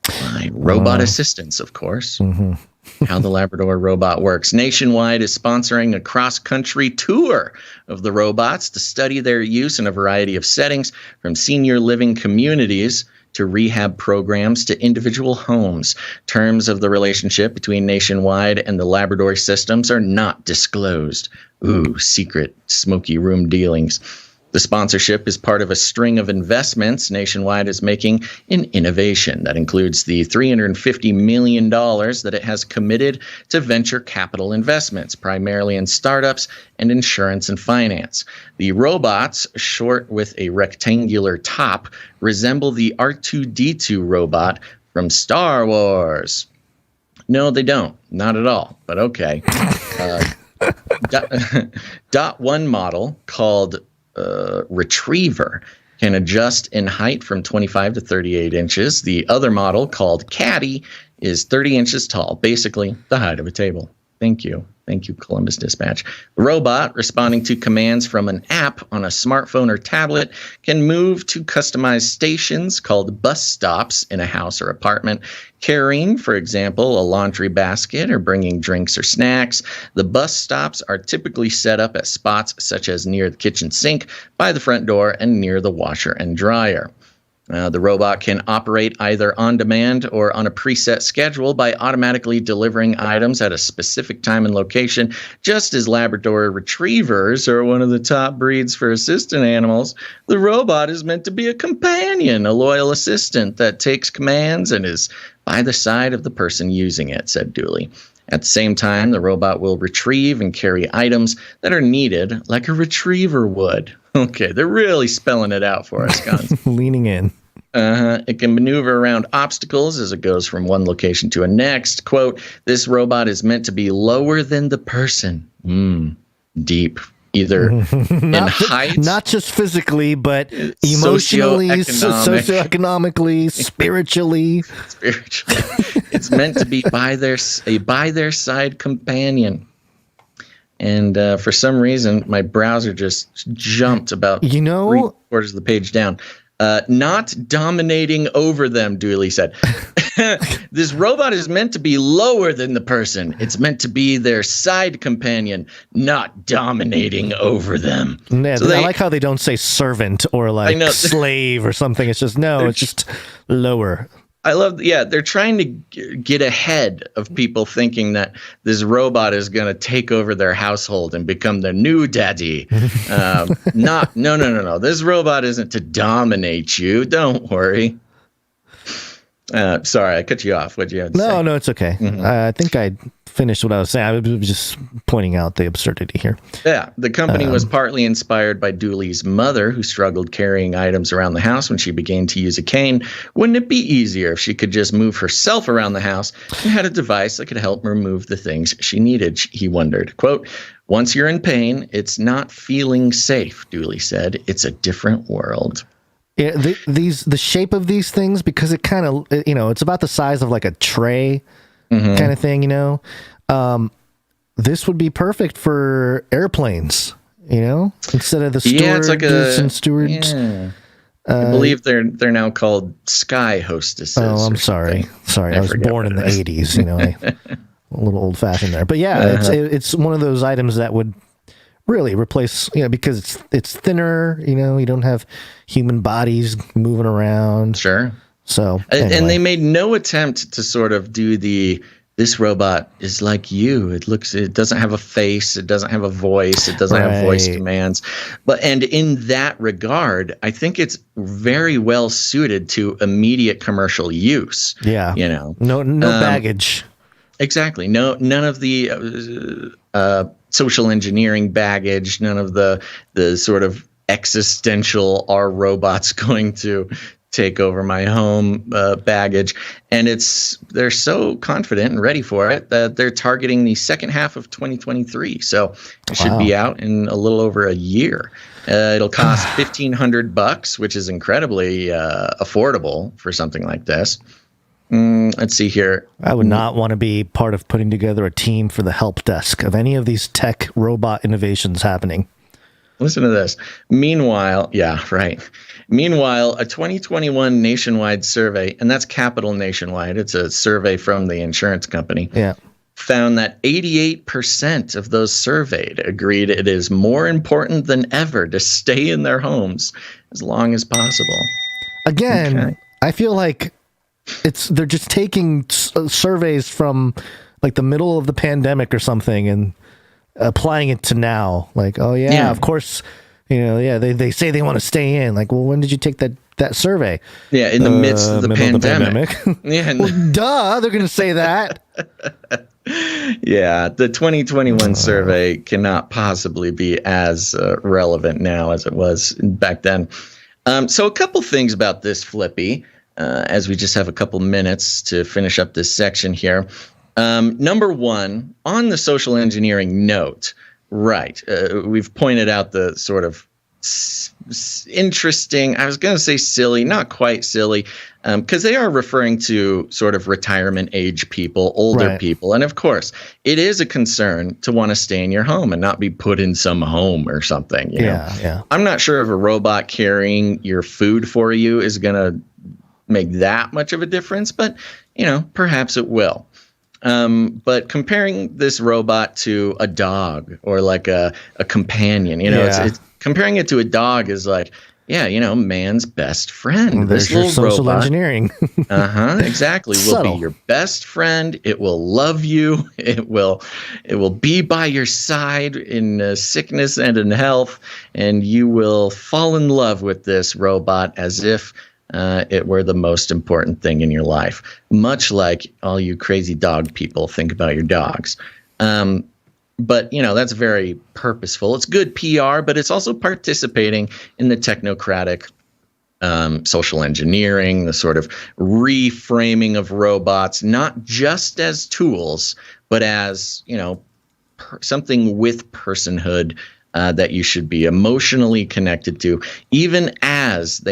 By robot assistance, of course. Mm-hmm. How the Labrador robot works. Nationwide is sponsoring a cross-country tour of the robots to study their use in a variety of settings, from senior living communities to rehab programs to individual homes. Terms of the relationship between Nationwide and the Labrador Systems are not disclosed. Ooh, secret smoky room dealings. The sponsorship is part of a string of investments Nationwide is making in innovation. That includes the $350 million that it has committed to venture capital investments, primarily in startups and insurance and finance. The robots, short with a rectangular top, resemble the R2-D2 robot from Star Wars. No, they don't. Not at all, but okay. One model called Retriever can adjust in height from 25 to 38 inches. The other model, called Caddy, is 30 inches tall, basically the height of a table. Thank you. Thank you, Columbus Dispatch. The robot, responding to commands from an app on a smartphone or tablet, can move to customized stations called bus stops in a house or apartment, carrying, for example, a laundry basket or bringing drinks or snacks. The bus stops are typically set up at spots such as near the kitchen sink, by the front door, and near the washer and dryer. The robot can operate either on demand or on a preset schedule by automatically delivering items at a specific time and location. Just as Labrador retrievers are one of the top breeds for assistant animals, the robot is meant to be a companion, a loyal assistant that takes commands and is by the side of the person using it, said Dooley. At the same time, the robot will retrieve and carry items that are needed like a retriever would. Okay, they're really spelling it out for us, Gonz. Leaning in. It can maneuver around obstacles as it goes from one location to a next. Quote, this robot is meant to be lower than the person. Deep. Either in height. Not just physically, but emotionally, socioeconomically, spiritually. It's meant to be by their side companion. And for some reason, my browser just jumped about 3/4 of the page down. Not dominating over them, Dooley said. This robot is meant to be lower than the person. It's meant to be their side companion, not dominating over them. Yeah, so I like how they don't say servant or like slave or something. It's just, it's just lower. I love, they're trying to get ahead of people thinking that this robot is going to take over their household and become their new daddy. No. This robot isn't to dominate you. Don't worry. Sorry, I cut you off. What'd you have to say? No, it's okay. I think I finished what I was saying. I was just pointing out the absurdity here. Yeah, the company was partly inspired by Dooley's mother, who struggled carrying items around the house when she began to use a cane. Wouldn't it be easier if she could just move herself around the house and had a device that could help remove the things she needed, he wondered. Quote, once you're in pain, it's not feeling safe, Dooley said. It's a different world. Yeah, the shape of these things, because it kind of, it's about the size of like a tray kind of thing, this would be perfect for airplanes, instead of the stewardess and stewards. Yeah. I believe they're now called sky hostesses. Oh, I'm sorry. I was born in the 80s, a little old fashioned there. But yeah, it's one of those items that would really replace, because it's thinner, you don't have human bodies moving around. Sure. So, anyway. And they made no attempt to sort of do this robot is like you. It doesn't have a face. It doesn't have a voice. It doesn't have voice commands. And in that regard, I think it's very well suited to immediate commercial use. Yeah. No baggage. Exactly. None of the social engineering baggage, none of the sort of existential, are robots going to take over my home baggage. And they're so confident and ready for it that they're targeting the second half of 2023. So it should be out in a little over a year. It'll cost $1,500, which is incredibly affordable for something like this. Let's see here. I would not want to be part of putting together a team for the help desk of any of these tech robot innovations happening. Listen to this. Meanwhile, a 2021 nationwide survey, and that's Capital Nationwide, it's a survey from the insurance company, found that 88% of those surveyed agreed it is more important than ever to stay in their homes as long as possible. Again, I feel like they're just taking surveys from like the middle of the pandemic or something and applying it to now. Like, of course, they say they want to stay in. Like, well, when did you take that survey? Yeah, in the midst of the pandemic. Well, duh, they're going to say that. Yeah, the 2021 survey cannot possibly be as relevant now as it was back then. So a couple things about this, Flippy, as we just have a couple minutes to finish up this section here. Number one, on the social engineering note, we've pointed out the sort of interesting, I was going to say silly, not quite silly, because they are referring to sort of retirement age people, older people. And of course, it is a concern to want to stay in your home and not be put in some home or something. You know? I'm not sure if a robot carrying your food for you is going to make that much of a difference, but, perhaps it will. But comparing this robot to a dog or like a companion, it's comparing it to a dog is like, man's best friend. There's this your little social robot, engineering. Exactly. Will Subtle. be your best friend. It will love you. It will be by your side in sickness and in health, and you will fall in love with this robot as if it were the most important thing in your life, much like all you crazy dog people think about your dogs. But, that's very purposeful. It's good PR, but it's also participating in the technocratic social engineering, the sort of reframing of robots, not just as tools, but as, something with personhood that you should be emotionally connected to, even as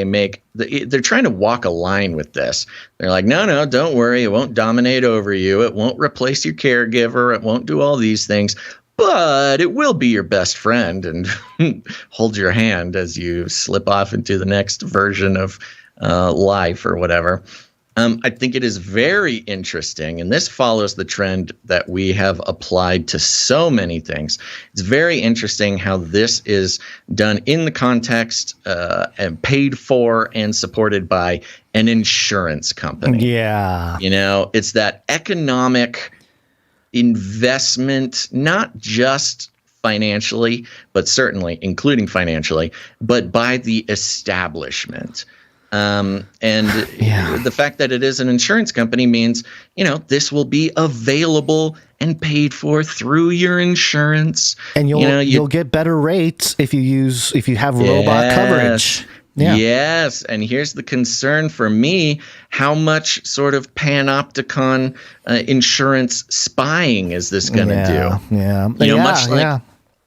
they're trying to walk a line with this. They're like, no, don't worry. It won't dominate over you. It won't replace your caregiver. It won't do all these things, but it will be your best friend and hold your hand as you slip off into the next version of life or whatever. I think it is very interesting, and this follows the trend that we have applied to so many things. It's very interesting how this is done in the context and paid for and supported by an insurance company. Yeah. It's that economic investment, not just financially, but certainly including financially, but by the establishment. The fact that it is an insurance company means, this will be available and paid for through your insurance. And you'll get better rates if you have robot coverage. Yeah. Yes. And here's the concern for me. How much sort of panopticon insurance spying is this going to do? Yeah.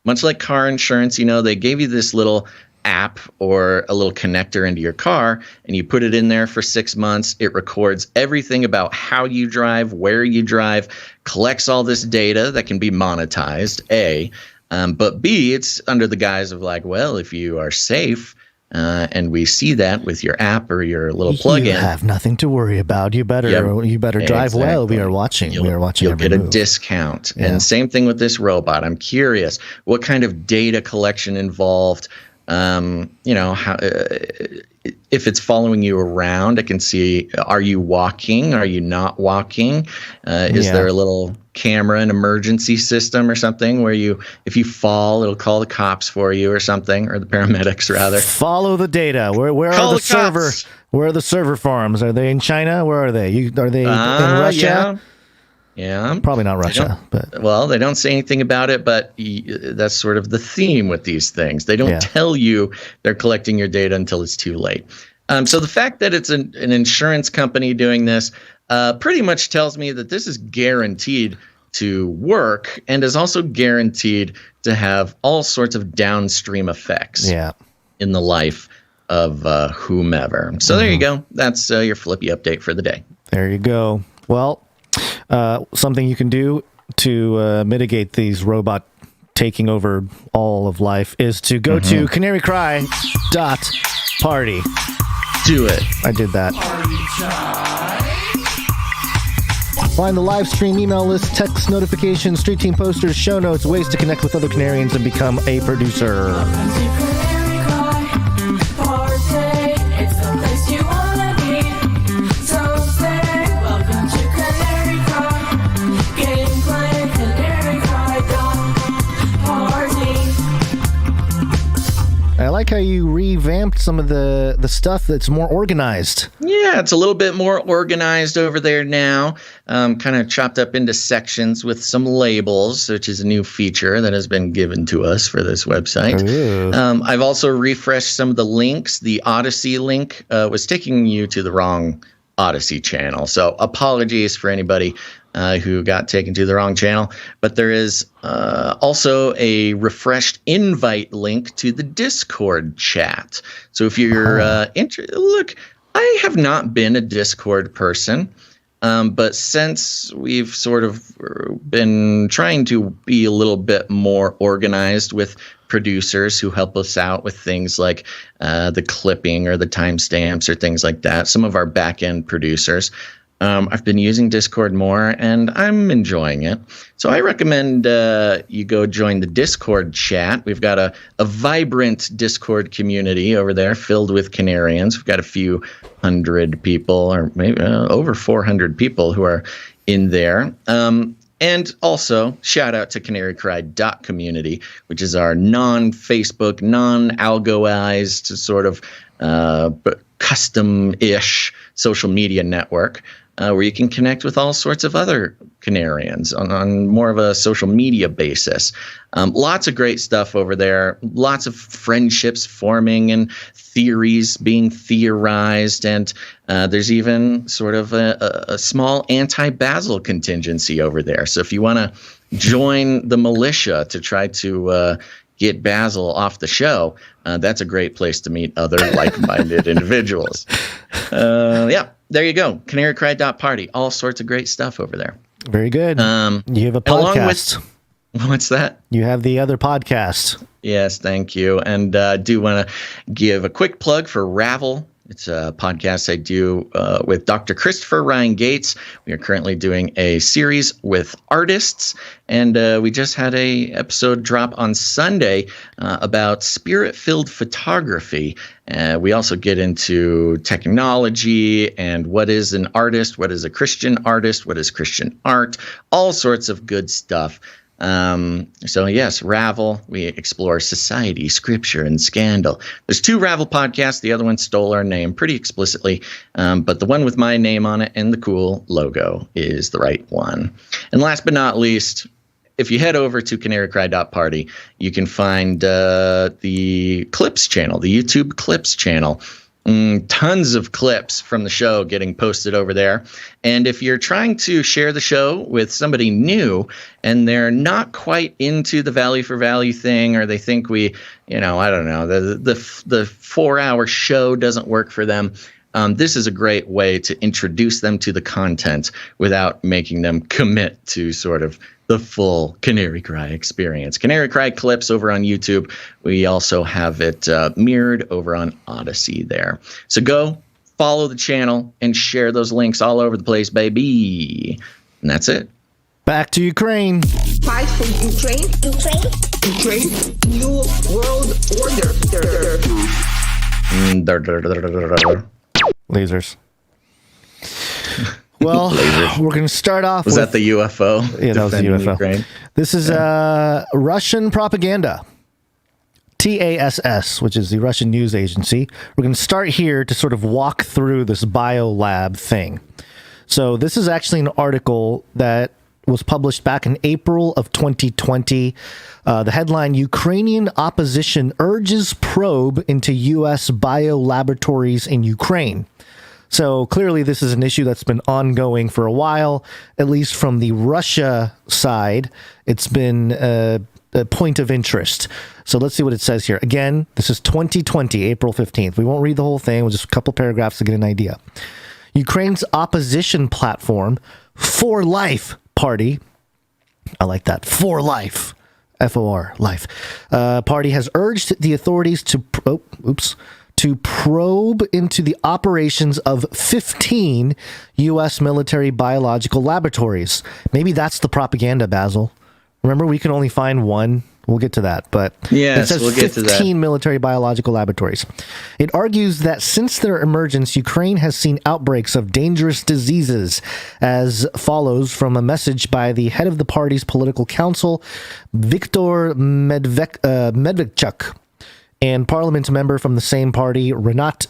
Much like car insurance, they gave you this little app or a little connector into your car, and you put it in there for 6 months. It records everything about how you drive, where you drive, collects all this data that can be monetized, A. But B, it's under the guise of like, well, if you are safe, and we see that with your app or your little plugin, you have nothing to worry about. You better drive well. We are watching. You'll get a discount. Yeah. And same thing with this robot. I'm curious what kind of data collection involved. How if it's following you around, it can see, are you walking? Are you not walking? Is there a little camera, an emergency system or something where if you fall, it'll call the cops for you or something, or the paramedics rather. Follow the data. Where are the server? Where are the server farms? Are they in China? Where are they? Are they in Russia? Yeah. Probably not Russia. Well, they don't say anything about it, but that's sort of the theme with these things. They don't tell you they're collecting your data until it's too late. So the fact that it's an insurance company doing this pretty much tells me that this is guaranteed to work and is also guaranteed to have all sorts of downstream effects in the life of whomever. So there you go. That's your Flippy update for the day. There you go. Well, something you can do to mitigate these robot taking over all of life is to go to CanaryCry.Party. Do it. I did that. Find the live stream email list, text notifications, street team posters, show notes, ways to connect with other Canarians and become a producer. I like how you revamped some of the stuff that's more organized. Yeah, it's a little bit more organized over there now. Kind of chopped up into sections with some labels, which is a new feature that has been given to us for this website. I've also refreshed some of the links. The Odyssey link was taking you to the wrong Odyssey channel. So apologies for anybody who got taken to the wrong channel. But there is also a refreshed invite link to the Discord chat. So if you're interested, look, I have not been a Discord person. But since we've sort of been trying to be a little bit more organized with producers who help us out with things like the clipping or the timestamps or things like that, some of our back-end producers, I've been using Discord more, and I'm enjoying it. So I recommend you go join the Discord chat. We've got a vibrant Discord community over there filled with Canarians. We've got a few hundred people, or maybe over 400 people who are in there. And also, shout out to CanaryCry.community, which is our non-Facebook, non-algoized sort of custom-ish social media network where you can connect with all sorts of other Canarians on more of a social media basis. Lots of great stuff over there. Lots of friendships forming and theories being theorized. And there's even sort of a small anti-Basil contingency over there. So if you want to join the militia to try to get Basil off the show, that's a great place to meet other like-minded individuals. Yeah, there you go. CanaryCry.Party. All sorts of great stuff over there. Very good. You have a podcast. What's that? You have the other podcast. Yes, thank you. And I do want to give a quick plug for Ravel. It's a podcast I do with Dr. Christopher Ryan Gates. We are currently doing a series with artists, and we just had a episode drop on Sunday about spirit-filled photography. We also get into technology and what is an artist, what is a Christian artist, what is Christian art, all sorts of good stuff. So yes, Ravel, we explore society, scripture, and scandal. There's 2 Ravel podcasts. The other one stole our name pretty explicitly. But the one with my name on it and the cool logo is the right one. And last but not least, if you head over to CanaryCry.Party, you can find the Clips channel, the YouTube Clips channel. Tons of clips from the show getting posted over there. And if you're trying to share the show with somebody new and they're not quite into the value for value thing, or they think we, I don't know, the 4-hour show doesn't work for them, this is a great way to introduce them to the content without making them commit to sort of the full Canary Cry experience. Canary Cry clips over on YouTube. We also have it mirrored over on Odyssey there. So go follow the channel and share those links all over the place, baby. And that's it. Back to Ukraine. Fight for Ukraine. Ukraine. New world order. Lasers. Well, we're going to start off with... Was that the UFO? Yeah, that was the UFO. Ukraine? This is Russian propaganda. TASS, which is the Russian news agency. We're going to start here to sort of walk through this BioLab thing. So this is actually an article that was published back in April of 2020. The headline, Ukrainian opposition urges probe into U.S. biolaboratories in Ukraine. So clearly this is an issue that's been ongoing for a while, at least from the Russia side. It's been a point of interest. So let's see what it says here. Again, this is 2020, April 15th. We won't read the whole thing. We'll just a couple paragraphs to get an idea. Ukraine's opposition platform, For Life Party. I like that. For Life. F-O-R, life. Party has urged the authorities to probe into the operations of 15 U.S. military biological laboratories. Maybe that's the propaganda, Basil. Remember, we can only find one. We'll get to that. But yes, it says we'll get to that. 15 military biological laboratories. It argues that since their emergence, Ukraine has seen outbreaks of dangerous diseases, as follows from a message by the head of the party's political council, Viktor Medvedchuk, and parliament member from the same party, Renat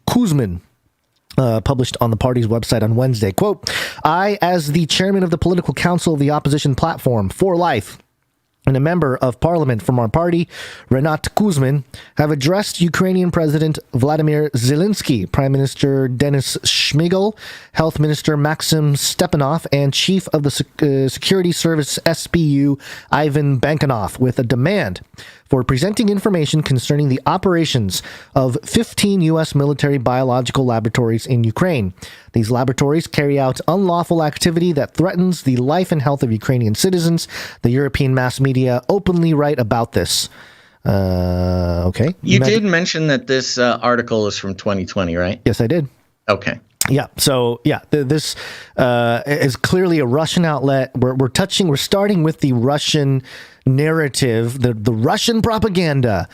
Kuzmin, published on the party's website on Wednesday. Quote, I, as the chairman of the political council of the opposition platform, For Life, and a member of parliament from our party, Renat Kuzmin, have addressed Ukrainian President Vladimir Zelensky, Prime Minister Denis Shmyhal, Health Minister Maxim Stepanov, and Chief of the Security Service SBU Ivan Bankanov with a demand for presenting information concerning the operations of 15 U.S. military biological laboratories in Ukraine. These laboratories carry out unlawful activity that threatens the life and health of Ukrainian citizens. The European mass media openly write about this. Okay. You did mention that this article is from 2020, right? Yes, I did. Okay. Yeah. So this is clearly a Russian outlet. We're starting with the Russian narrative, the Russian propaganda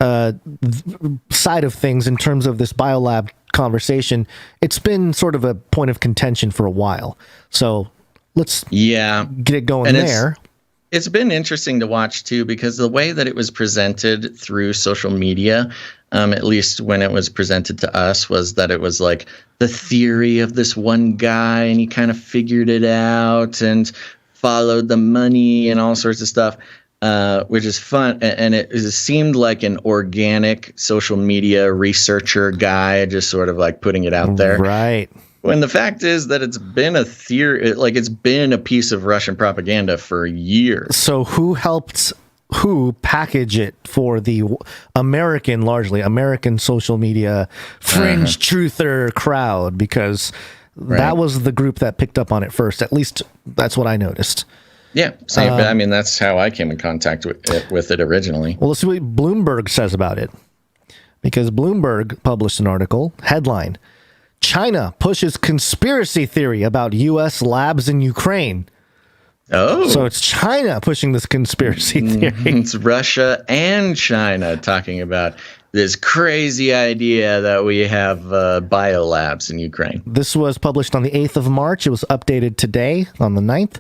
side of things in terms of this Biolab conversation. It's been sort of a point of contention for a while. So let's get it going there. It's been interesting to watch, too, because the way that it was presented through social media, at least when it was presented to us, was that it was like the theory of this one guy and he kind of figured it out and followed the money and all sorts of stuff, which is fun. And it seemed like an organic social media researcher guy just sort of like putting it out there. Right. When the fact is that it's been a theory, like it's been a piece of Russian propaganda for years. So who helped package it for the largely American social media fringe truther crowd? Because that was the group that picked up on it first. At least that's what I noticed. Yeah, same. I mean, that's how I came in contact with it originally. Well, let's see what Bloomberg says about it. Because Bloomberg published an article, headline, China pushes conspiracy theory about U.S. labs in Ukraine. Oh. So it's China pushing this conspiracy theory. It's Russia and China talking about this crazy idea that we have biolabs in Ukraine. This was published on the 8th of March. It was updated today on the 9th.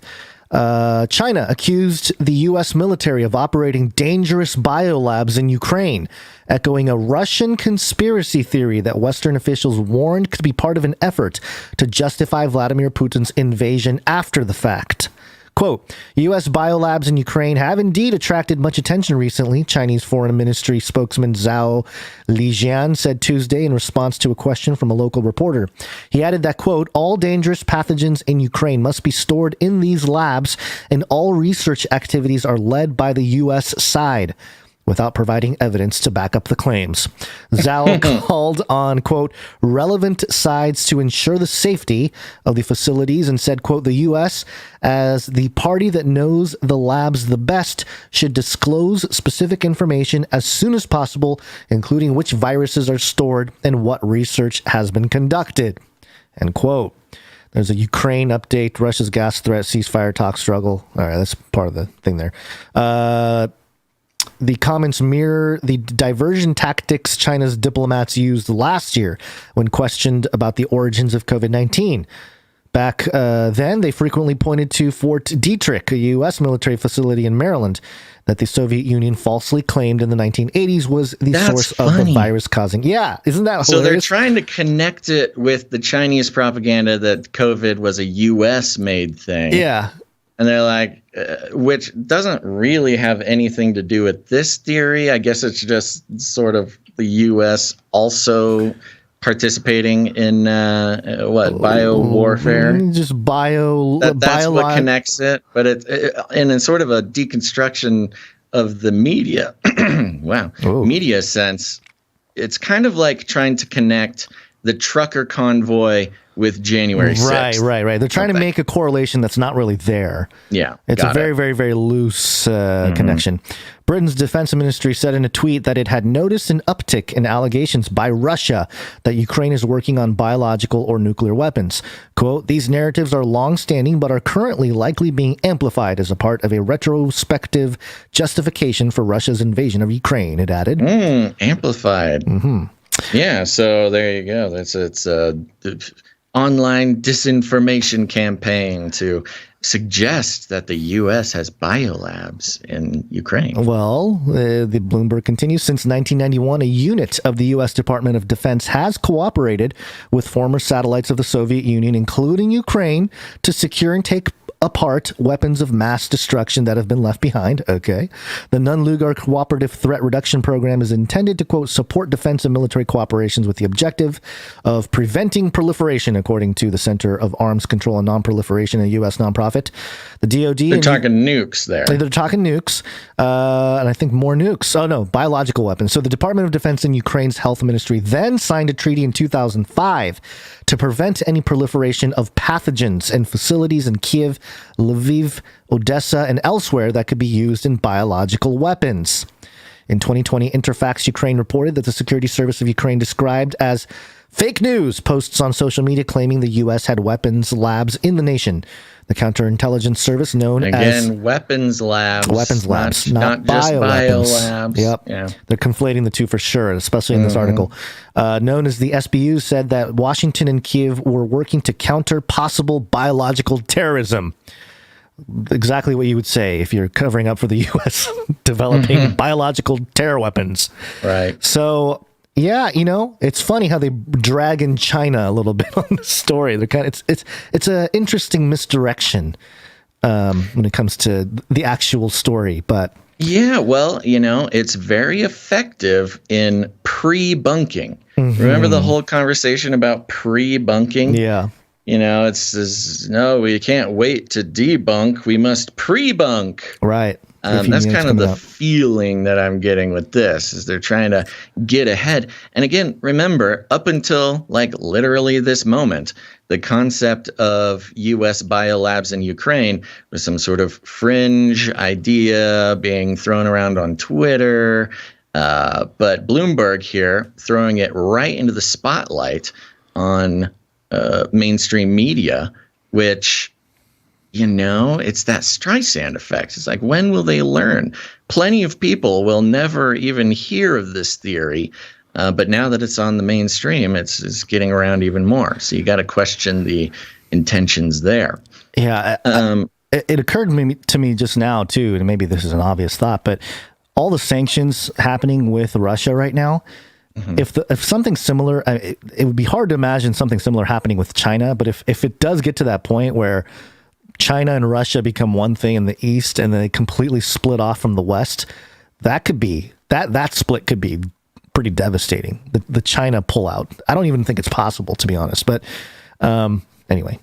China accused the U.S. military of operating dangerous biolabs in Ukraine, echoing a Russian conspiracy theory that Western officials warned could be part of an effort to justify Vladimir Putin's invasion after the fact. Quote, U.S. biolabs in Ukraine have indeed attracted much attention recently, Chinese Foreign Ministry spokesman Zhao Lijian said Tuesday in response to a question from a local reporter. He added that, quote, all dangerous pathogens in Ukraine must be stored in these labs, and all research activities are led by the U.S. side, without providing evidence to back up the claims. Zhao called on, quote, relevant sides to ensure the safety of the facilities and said, quote, the U.S., as the party that knows the labs the best, should disclose specific information as soon as possible, including which viruses are stored and what research has been conducted, end quote. There's a Ukraine update, Russia's gas threat, ceasefire talk struggle. All right, that's part of the thing there. The comments mirror the diversion tactics China's diplomats used last year when questioned about the origins of COVID-19. Back then, they frequently pointed to Fort Detrick, a U.S. military facility in Maryland, that the Soviet Union falsely claimed in the 1980s was the source of the virus causing. Yeah, isn't that hilarious? So they're trying to connect it with the Chinese propaganda that COVID was a U.S.-made thing. Yeah. And they're like, which doesn't really have anything to do with this theory. I guess it's just sort of the U.S. also participating in bio warfare. Just that's what connects it. But and in sort of a deconstruction of the media, media sense, it's kind of like trying to connect the trucker convoy with January 6th. Right. They're trying to make a correlation that's not really there. Yeah. It's a very, very, very loose connection. Britain's defense ministry said in a tweet that it had noticed an uptick in allegations by Russia that Ukraine is working on biological or nuclear weapons. Quote, these narratives are long-standing but are currently likely being amplified as a part of a retrospective justification for Russia's invasion of Ukraine, it added. Amplified. Mm-hmm. Yeah, so there you go. It's online disinformation campaign to suggest that the U.S. has biolabs in Ukraine. Well, the Bloomberg continues. Since 1991, a unit of the U.S. Department of Defense has cooperated with former satellites of the Soviet Union, including Ukraine, to secure and take apart weapons of mass destruction that have been left behind. Okay. The Nuland Cooperative Threat Reduction Program is intended to, quote, support defense and military cooperations with the objective of preventing proliferation, according to the Center of Arms Control and Non-Proliferation, a U.S. nonprofit. The DoD... They're talking nukes there. They're talking nukes, and I think more nukes. Oh, no, biological weapons. So the Department of Defense and Ukraine's health ministry then signed a treaty in 2005 to prevent any proliferation of pathogens in facilities in Kiev, Lviv, Odessa, and elsewhere that could be used in biological weapons. In 2020, Interfax Ukraine reported that the Security Service of Ukraine, described as Fake news posts on social media claiming the U.S. had weapons labs in the nation. The counterintelligence service known as... Again, weapons labs. Weapons labs, not just biolabs. Yep. Yeah. They're conflating the two for sure, especially in this article. Known as the SBU said that Washington and Kiev were working to counter possible biological terrorism. Exactly what you would say if you're covering up for the U.S. developing biological terror weapons. Right. So... yeah, it's funny how they drag in China a little bit on the story. They're it's an interesting misdirection when it comes to the actual story. But yeah, well, it's very effective in pre-bunking. Remember the whole conversation about pre-bunking? Yeah. It's no, we can't wait to debunk. We must pre-bunk. Right. That's kind of the feeling that I'm getting with this, is they're trying to get ahead. And again, remember, up until literally this moment, the concept of U.S. biolabs in Ukraine was some sort of fringe idea being thrown around on Twitter. But Bloomberg here throwing it right into the spotlight on mainstream media, which... it's that Streisand effect. It's like, when will they learn? Plenty of people will never even hear of this theory. But now that it's on the mainstream, it's getting around even more. So you got to question the intentions there. Yeah. It occurred to me just now, too, and maybe this is an obvious thought, but all the sanctions happening with Russia right now, if something similar, it would be hard to imagine something similar happening with China. But if it does get to that point where China and Russia become one thing in the East and then they completely split off from the West, that could be that split could be pretty devastating. The China pullout. I don't even think it's possible, to be honest. But anyway,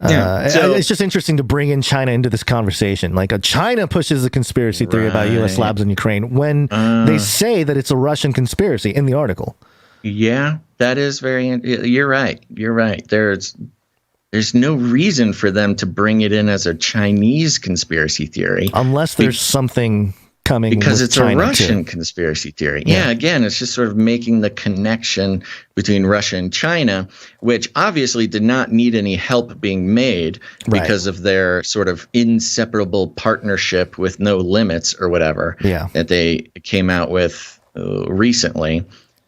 it's just interesting to bring in China into this conversation. China pushes a conspiracy theory about U.S. labs in Ukraine when they say that it's a Russian conspiracy in the article. Yeah, that is you're right. You're right. There's no reason for them to bring it in as a Chinese conspiracy theory. Unless there's something coming because with it's China a Russian too. Conspiracy theory. Yeah, again, it's just sort of making the connection between Russia and China, which obviously did not need any help being made because of their sort of inseparable partnership with no limits or whatever that they came out with recently.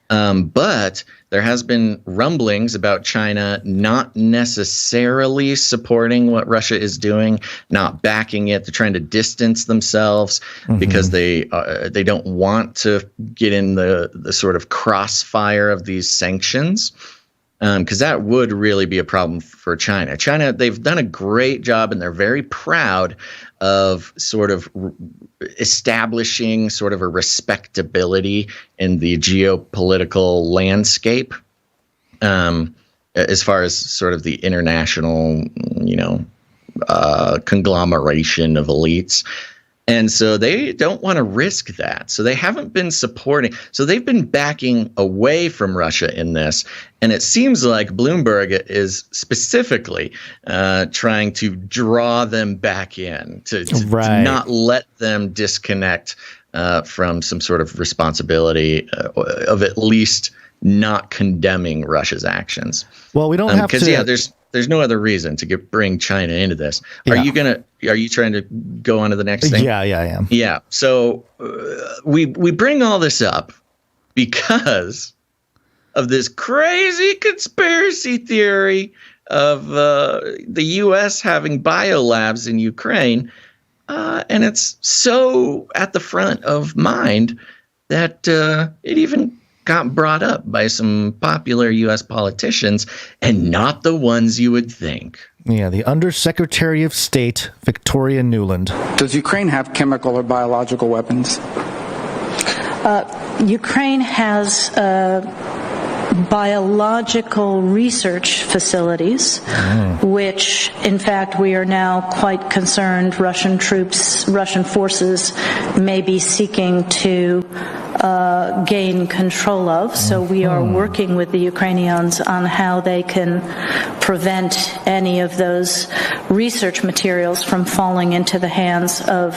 But there has been rumblings about China not necessarily supporting what Russia is doing, not backing it. They're trying to distance themselves because they don't want to get in the sort of crossfire of these sanctions, because that would really be a problem for China. China, they've done a great job, and they're very proud of sort of establishing sort of a respectability in the geopolitical landscape, as far as sort of the international, conglomeration of elites. And so they don't want to risk that. So they haven't been supporting. So they've been backing away from Russia in this. And it seems like Bloomberg is specifically trying to draw them back in, to not let them disconnect from some sort of responsibility of at least not condemning Russia's actions. Well, we don't have to. Because, there's no other reason to bring China into this. Are you trying to go on to the next thing? Yeah, I am. Yeah. So we bring all this up because of this crazy conspiracy theory of the U.S. having biolabs in Ukraine. And it's so at the front of mind that it even got brought up by some popular U.S. politicians, and not the ones you would think. Yeah, the Undersecretary of State, Victoria Nuland. Does Ukraine have chemical or biological weapons? Ukraine has biological research facilities, which, in fact, we are now quite concerned Russian forces may be seeking to gain control of. So we are working with the Ukrainians on how they can prevent any of those research materials from falling into the hands of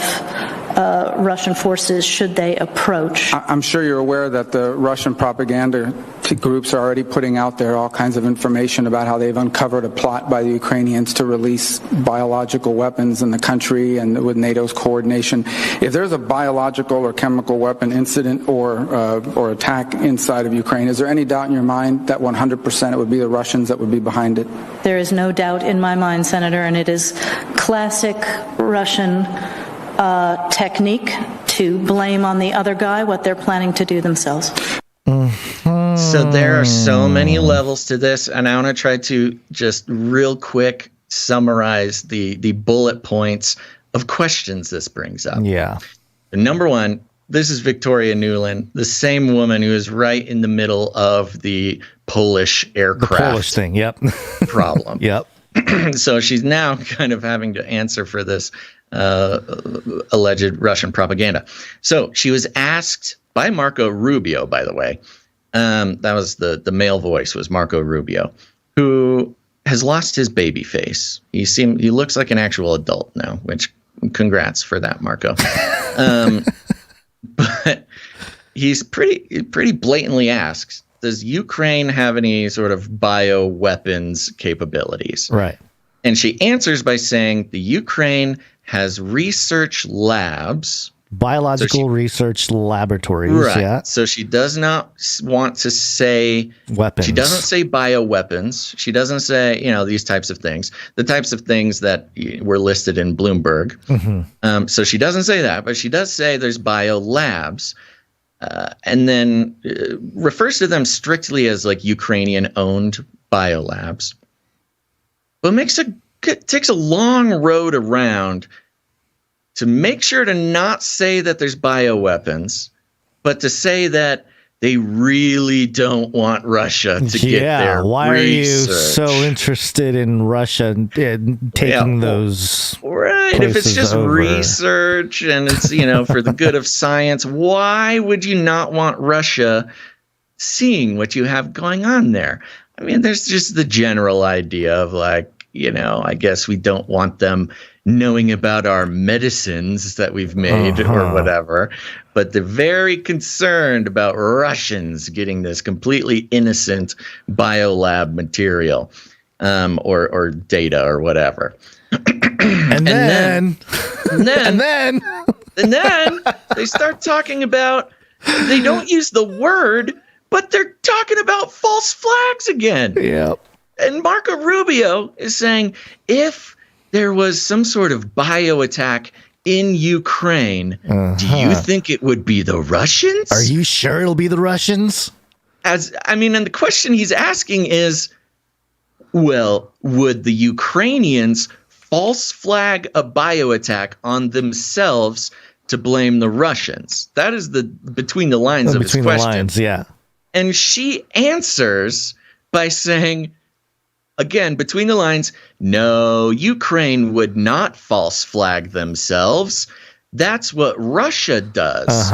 Russian forces should they approach. I'm sure you're aware that the Russian propaganda groups are already putting out there all kinds of information about how they've uncovered a plot by the Ukrainians to release biological weapons in the country and with NATO's coordination. If there's a biological or chemical weapon incident or attack inside of Ukraine, is there any doubt in your mind that 100% it would be the Russians that would be behind it? There is no doubt in my mind, Senator, and it is classic Russian technique to blame on the other guy what they're planning to do themselves. So there are so many levels to this, and I want to try to just real quick summarize the bullet points of questions this brings up. Yeah. Number one, this is Victoria Nuland, the same woman who is right in the middle of the Polish aircraft the Polish thing, yep. problem. Yep. So she's now kind of having to answer for this alleged Russian propaganda. So she was asked by Marco Rubio, by the way. That was the male voice was Marco Rubio, who has lost his baby face. He looks like an actual adult now, which congrats for that, Marco. But he's pretty blatantly asks, does Ukraine have any sort of bioweapons capabilities? Right. And she answers by saying the Ukraine has research labs. Biological research laboratories, right. Yeah. So she does not want to say weapons. She doesn't say bioweapons. She doesn't say, these types of things, the types of things that were listed in Bloomberg. Mm-hmm. So she doesn't say that, but she does say there's biolabs. And then refers to them strictly as like Ukrainian-owned biolabs, but takes a long road around to make sure to not say that there's bioweapons, but to say that they really don't want Russia to get their why research. Are you so interested in Russia taking those right? If it's just over. Research and it's for the good of science, why would you not want Russia seeing what you have going on there? I mean, there's just the general idea of like, I guess we don't want them knowing about our medicines that we've made or whatever, but they're very concerned about Russians getting this completely innocent biolab material or data or whatever. And then they start talking about, they don't use the word, but they're talking about false flags again. Yep. And Marco Rubio is saying if there was some sort of bio attack in Ukraine, do you think it would be the Russians? Are you sure it'll be the Russians? And the question he's asking is, well, would the Ukrainians false flag a bio attack on themselves to blame the Russians? That is the between the lines of his question. Between the lines, yeah. And she answers by saying, again, between the lines, no, Ukraine would not false flag themselves. That's what Russia does.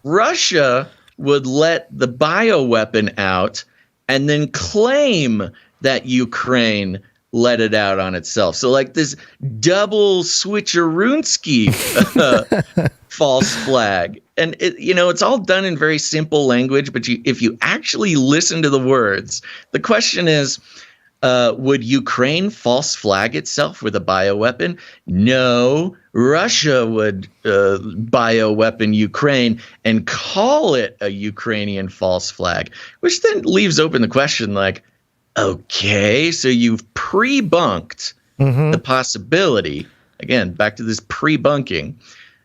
Russia would let the bioweapon out and then claim that Ukraine let it out on itself. So like this double switcheroonsky false flag. And it's all done in very simple language, but if you actually listen to the words, the question is, would Ukraine false flag itself with a bioweapon? No, Russia would bioweapon Ukraine and call it a Ukrainian false flag, which then leaves open the question like, okay, so you've pre-bunked the possibility. Again, back to this pre-bunking.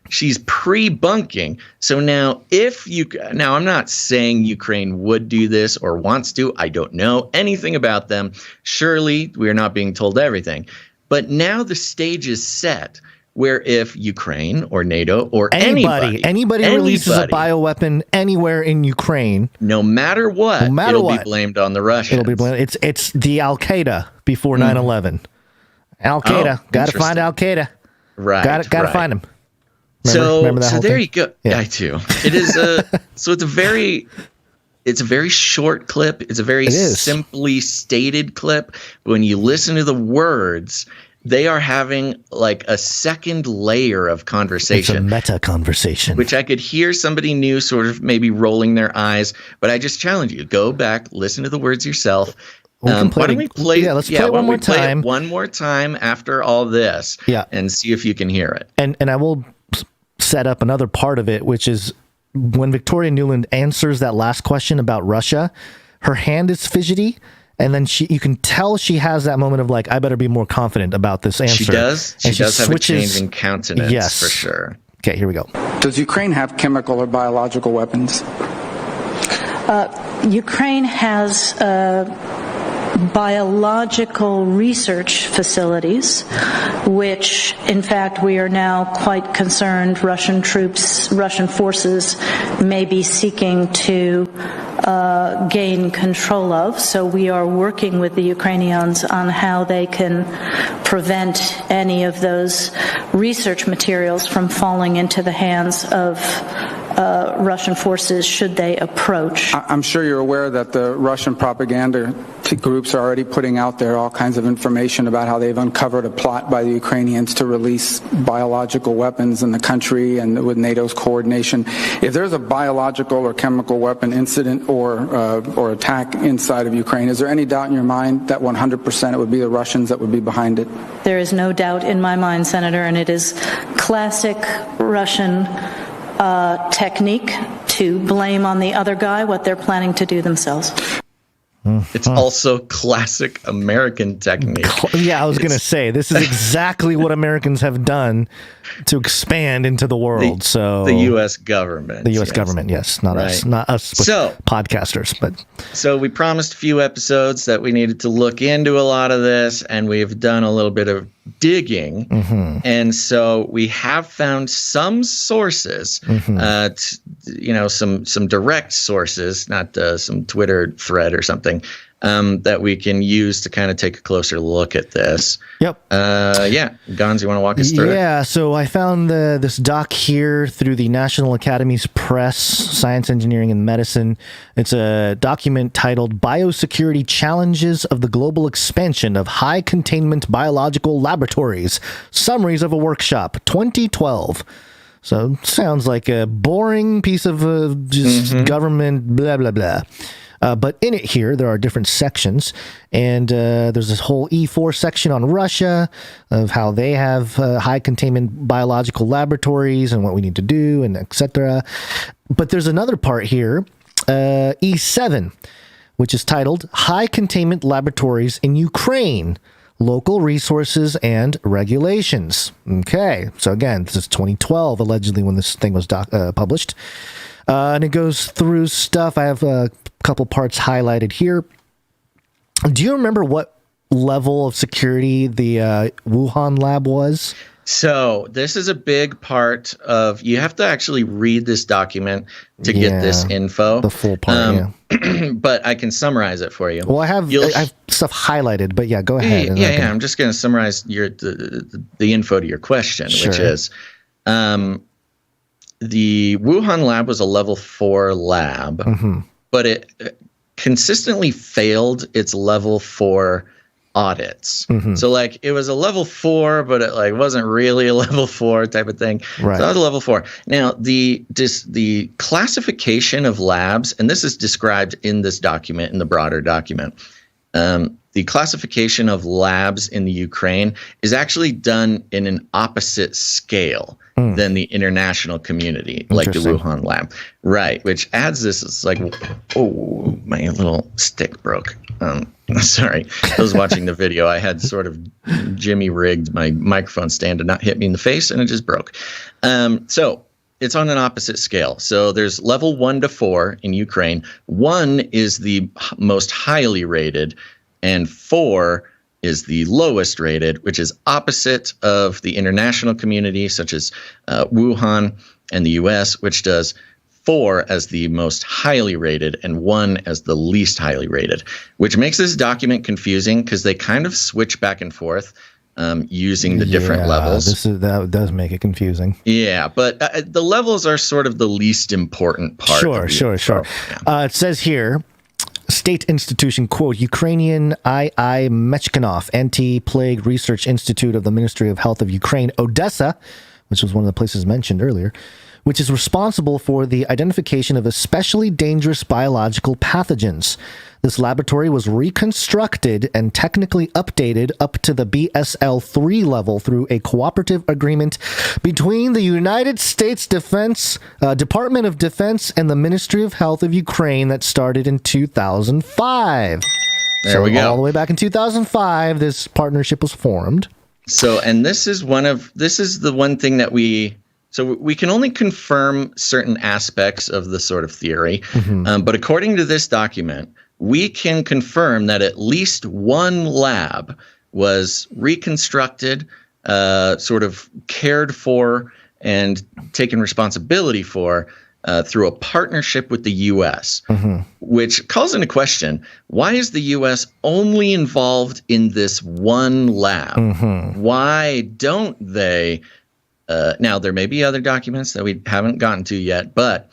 She's pre-bunking. So now I'm not saying Ukraine would do this or wants to. I don't know anything about them. Surely we are not being told everything. But now the stage is set where if Ukraine or NATO or anybody releases a bioweapon anywhere in Ukraine, no matter what, it'll be blamed on the Russians. It'll be blamed. It's the Al-Qaeda before 9/11. Al-Qaeda. Got to find Al-Qaeda. Right. Got to find him. Remember that there thing? You go. Yeah. I do. It is so it's a very short clip. It's a very simply stated clip. But when you listen to the words, they are having like a second layer of conversation. It's a meta conversation. Which I could hear somebody new sort of maybe rolling their eyes. But I just challenge you, go back, listen to the words yourself. Why don't we play? Let's play it one more time. One more time after all this. Yeah. And see if you can hear it. And I will set up another part of it, which is when Victoria Nuland answers that last question about Russia, her hand is fidgety. And then you can tell she has that moment of like, I better be more confident about this answer. She does. She does have a change in countenance, yes, for sure. Okay, here we go. Does Ukraine have chemical or biological weapons? Ukraine has biological research facilities, which, in fact, we are now quite concerned Russian forces may be seeking to gain control of. So we are working with the Ukrainians on how they can prevent any of those research materials from falling into the hands of Russian forces should they approach. I'm sure you're aware that the Russian propaganda groups are already putting out there all kinds of information about how they've uncovered a plot by the Ukrainians to release biological weapons in the country and with NATO's coordination. If there's a biological or chemical weapon incident or attack inside of Ukraine, is there any doubt in your mind that 100% it would be the Russians that would be behind it? There is no doubt in my mind, Senator, and it is classic Russian technique to blame on the other guy what they're planning to do themselves. It's also classic American technique. Yeah, I was going to say, this is exactly what Americans have done to expand into the world. The U.S. government. The U.S. government, yes. Not us. Not us podcasters. But so we promised a few episodes that we needed to look into a lot of this, and we've done a little bit of digging. Mm-hmm. And so we have found some sources, some direct sources, not some Twitter thread or something, that we can use to kind of take a closer look at this. Yep. Gonz, you want to walk us through it? Yeah, so I found this doc here through the National Academies Press, Science, Engineering, and Medicine. It's a document titled Biosecurity Challenges of the Global Expansion of High Containment Biological Laboratories, Summaries of a Workshop, 2012. So sounds like a boring piece of government blah, blah, blah. But in it here, there are different sections, and there's this whole E4 section on Russia of how they have high containment biological laboratories and what we need to do, and etc. But there's another part here, E7, which is titled High Containment Laboratories in Ukraine, Local Resources and Regulations. Okay, so again, this is 2012, allegedly, when this thing was published. And it goes through stuff. I have a couple parts highlighted here. Do you remember what level of security the Wuhan lab was? So this is a big part of, you have to actually read this document to get this info. The full part, But I can summarize it for you. Well, I have stuff highlighted, but go ahead. I'm just going to summarize the info to your question, which is the Wuhan lab was a level 4 lab, but it consistently failed its level 4 audits. So like it was a level 4, but it like wasn't really a level 4 type of thing. Right. So that was a level 4. Now the classification of labs, and this is described in this document, in the broader document. The classification of labs in the Ukraine is actually done in an opposite scale than the international community, like the Wuhan lab. Right, which adds this, it's like, oh, my little stick broke. Sorry, those watching the video, I had sort of Jimmy rigged my microphone stand to not hit me in the face, and it just broke. So it's on an opposite scale. So there's level 1 to 4 in Ukraine. 1 is the most highly rated, and 4 is the lowest rated, which is opposite of the international community, such as Wuhan and the US, which does 4 as the most highly rated and 1 as the least highly rated, which makes this document confusing because they kind of switch back and forth using the different levels. That does make it confusing. Yeah, but the levels are sort of the least important part. Sure. Yeah. It says here, state institution, quote, Ukrainian II Mechkanov Anti-Plague Research Institute of the Ministry of Health of Ukraine, Odessa, which was one of the places mentioned earlier, which is responsible for the identification of especially dangerous biological pathogens. This laboratory was reconstructed and technically updated up to the BSL-3 level through a cooperative agreement between the United States Department of Defense and the Ministry of Health of Ukraine that started in 2005. There we go. All the way back in 2005, this partnership was formed. So, and this is the one thing that we can only confirm certain aspects of the sort of theory. But according to this document, we can confirm that at least one lab was reconstructed, sort of cared for and taken responsibility for through a partnership with the U.S., which calls into question, why is the U.S. only involved in this one lab? Why don't they? Now, there may be other documents that we haven't gotten to yet, but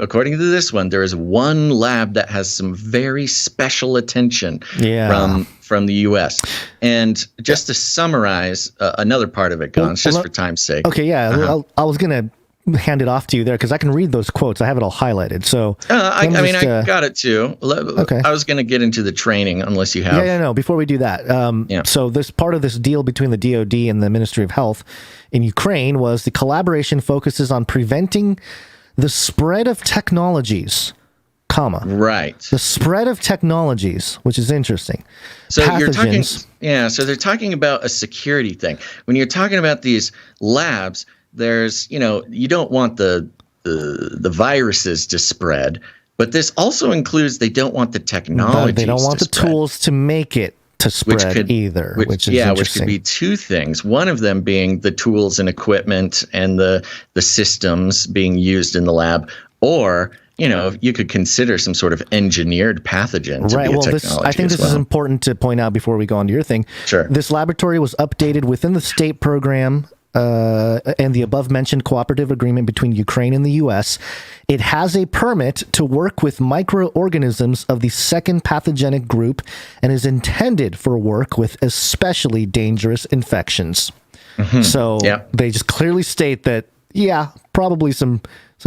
according to this one, there is one lab that has some very special attention from the U.S. And just to summarize another part of it, Gonz, just for time's sake. Okay, yeah. I was going to hand it off to you there because I can read those quotes. I have it all highlighted. So I got it too. Okay. I was going to get into the training unless you have. No. Before we do that, so this part of this deal between the DoD and the Ministry of Health in Ukraine was the collaboration focuses on preventing the spread of technologies, the spread of technologies, which is interesting. So pathogens. You're talking, so they're talking about a security thing. When you're talking about these labs, there's, you don't want the viruses to spread, but this also includes they don't want the technology. They don't want the tools to make it to spread either, which could be two things. One of them being the tools and equipment and the systems being used in the lab, or you could consider some sort of engineered pathogen to be a technology. I think this is important to point out before we go on to your thing. Sure. This laboratory was updated within the state program and the above-mentioned cooperative agreement between Ukraine and the U.S. It has a permit to work with microorganisms of the second pathogenic group and is intended for work with especially dangerous infections. So they just clearly state that, probably some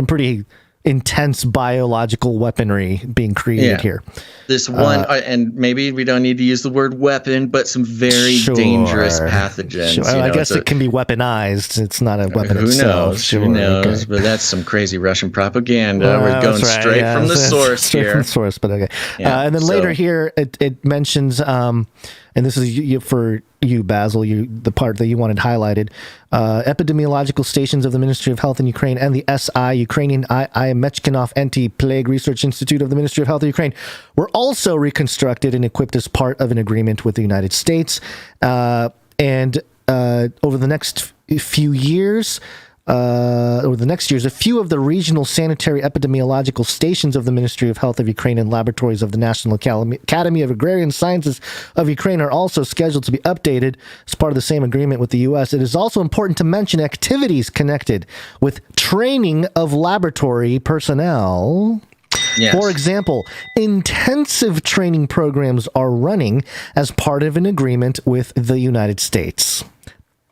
pretty intense biological weaponry being created here. This one, and maybe we don't need to use the word weapon, but some very dangerous pathogens. I guess it can be weaponized. It's not a weapon itself. Who knows? But that's some crazy Russian propaganda. We're going straight from the source here. From the source, but okay. And then later here, it mentions, and this is for you, Basil, the part that you wanted highlighted, epidemiological stations of the Ministry of Health in Ukraine and the SI, Ukrainian II Mechkanov Anti-Plague Research Institute of the Ministry of Health of Ukraine, were also reconstructed and equipped as part of an agreement with the United States. And over the next few years, a few of the regional sanitary epidemiological stations of the Ministry of Health of Ukraine and laboratories of the National Academy of Agrarian Sciences of Ukraine are also scheduled to be updated as part of the same agreement with the U.S. It is also important to mention activities connected with training of laboratory personnel. Yes. For example, intensive training programs are running as part of an agreement with the United States.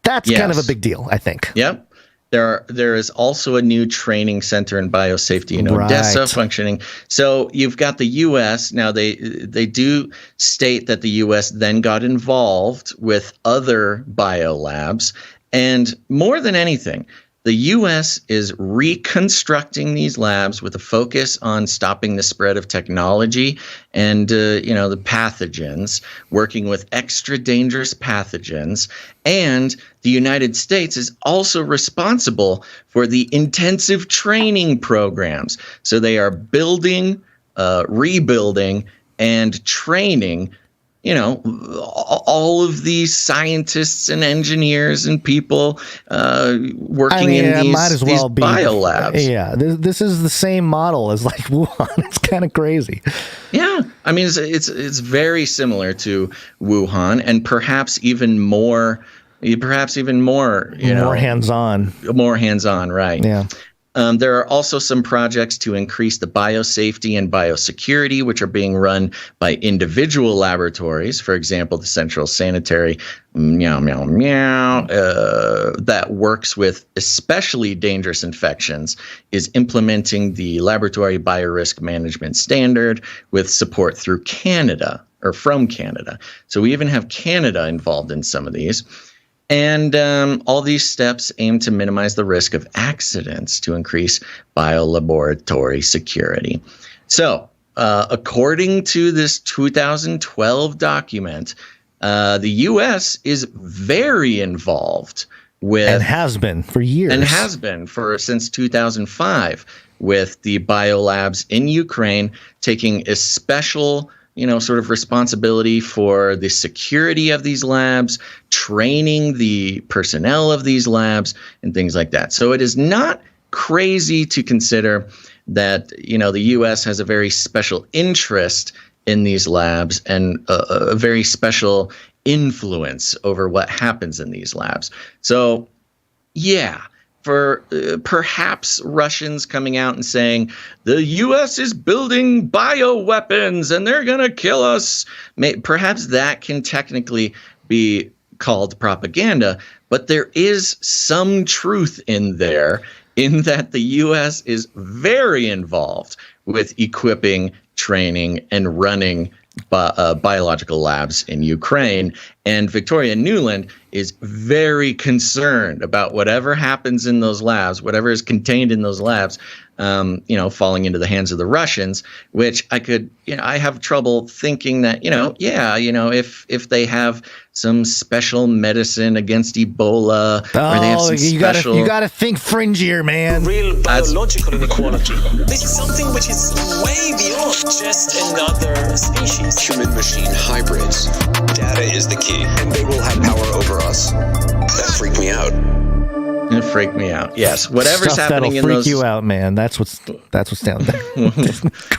That's kind of a big deal, I think. Yep. There is also a new training center in biosafety in Odessa functioning. So you've got the U.S. Now they do state that the U.S. then got involved with other biolabs, and more than anything, the U.S. is reconstructing these labs with a focus on stopping the spread of technology and, the pathogens, working with extra dangerous pathogens. And the United States is also responsible for the intensive training programs. So they are building, rebuilding, and training all of these scientists and engineers and people working in these biolabs. Yeah, this is the same model as like Wuhan. It's kind of crazy. Yeah, I mean it's very similar to Wuhan, and perhaps even more. More hands-on. More hands-on, right? Yeah. There are also some projects to increase the biosafety and biosecurity, which are being run by individual laboratories. For example, the Central Sanitary that works with especially dangerous infections is implementing the Laboratory Biorisk Management Standard with support through Canada or from Canada. So we even have Canada involved in some of these. And all these steps aim to minimize the risk of accidents to increase biolaboratory security. So, according to this 2012 document, the U.S. is very involved with... And has been for years. And has been since 2005 with the BIOLABS in Ukraine, taking a special sort of responsibility for the security of these labs, training the personnel of these labs, and things like that. So it is not crazy to consider that, the U.S. has a very special interest in these labs and a very special influence over what happens in these labs. So, yeah. For perhaps Russians coming out and saying the U.S. is building bioweapons and they're going to kill us. Perhaps that can technically be called propaganda, but there is some truth in there in that the U.S. is very involved with equipping, training, and running biological labs in Ukraine. And Victoria Nuland is very concerned about whatever happens in those labs, whatever is contained in those labs, falling into the hands of the Russians, which I have trouble thinking that, if they have some special medicine against Ebola, or they have some special... You gotta think fringier, man. Real biological inequality. This is something which is way beyond just another species. Human-machine hybrids. Data is the key, and they will have power over us. That freaked me out. It freaked me out. Yes, whatever's happening in those... freak you out, man. That's what's down there.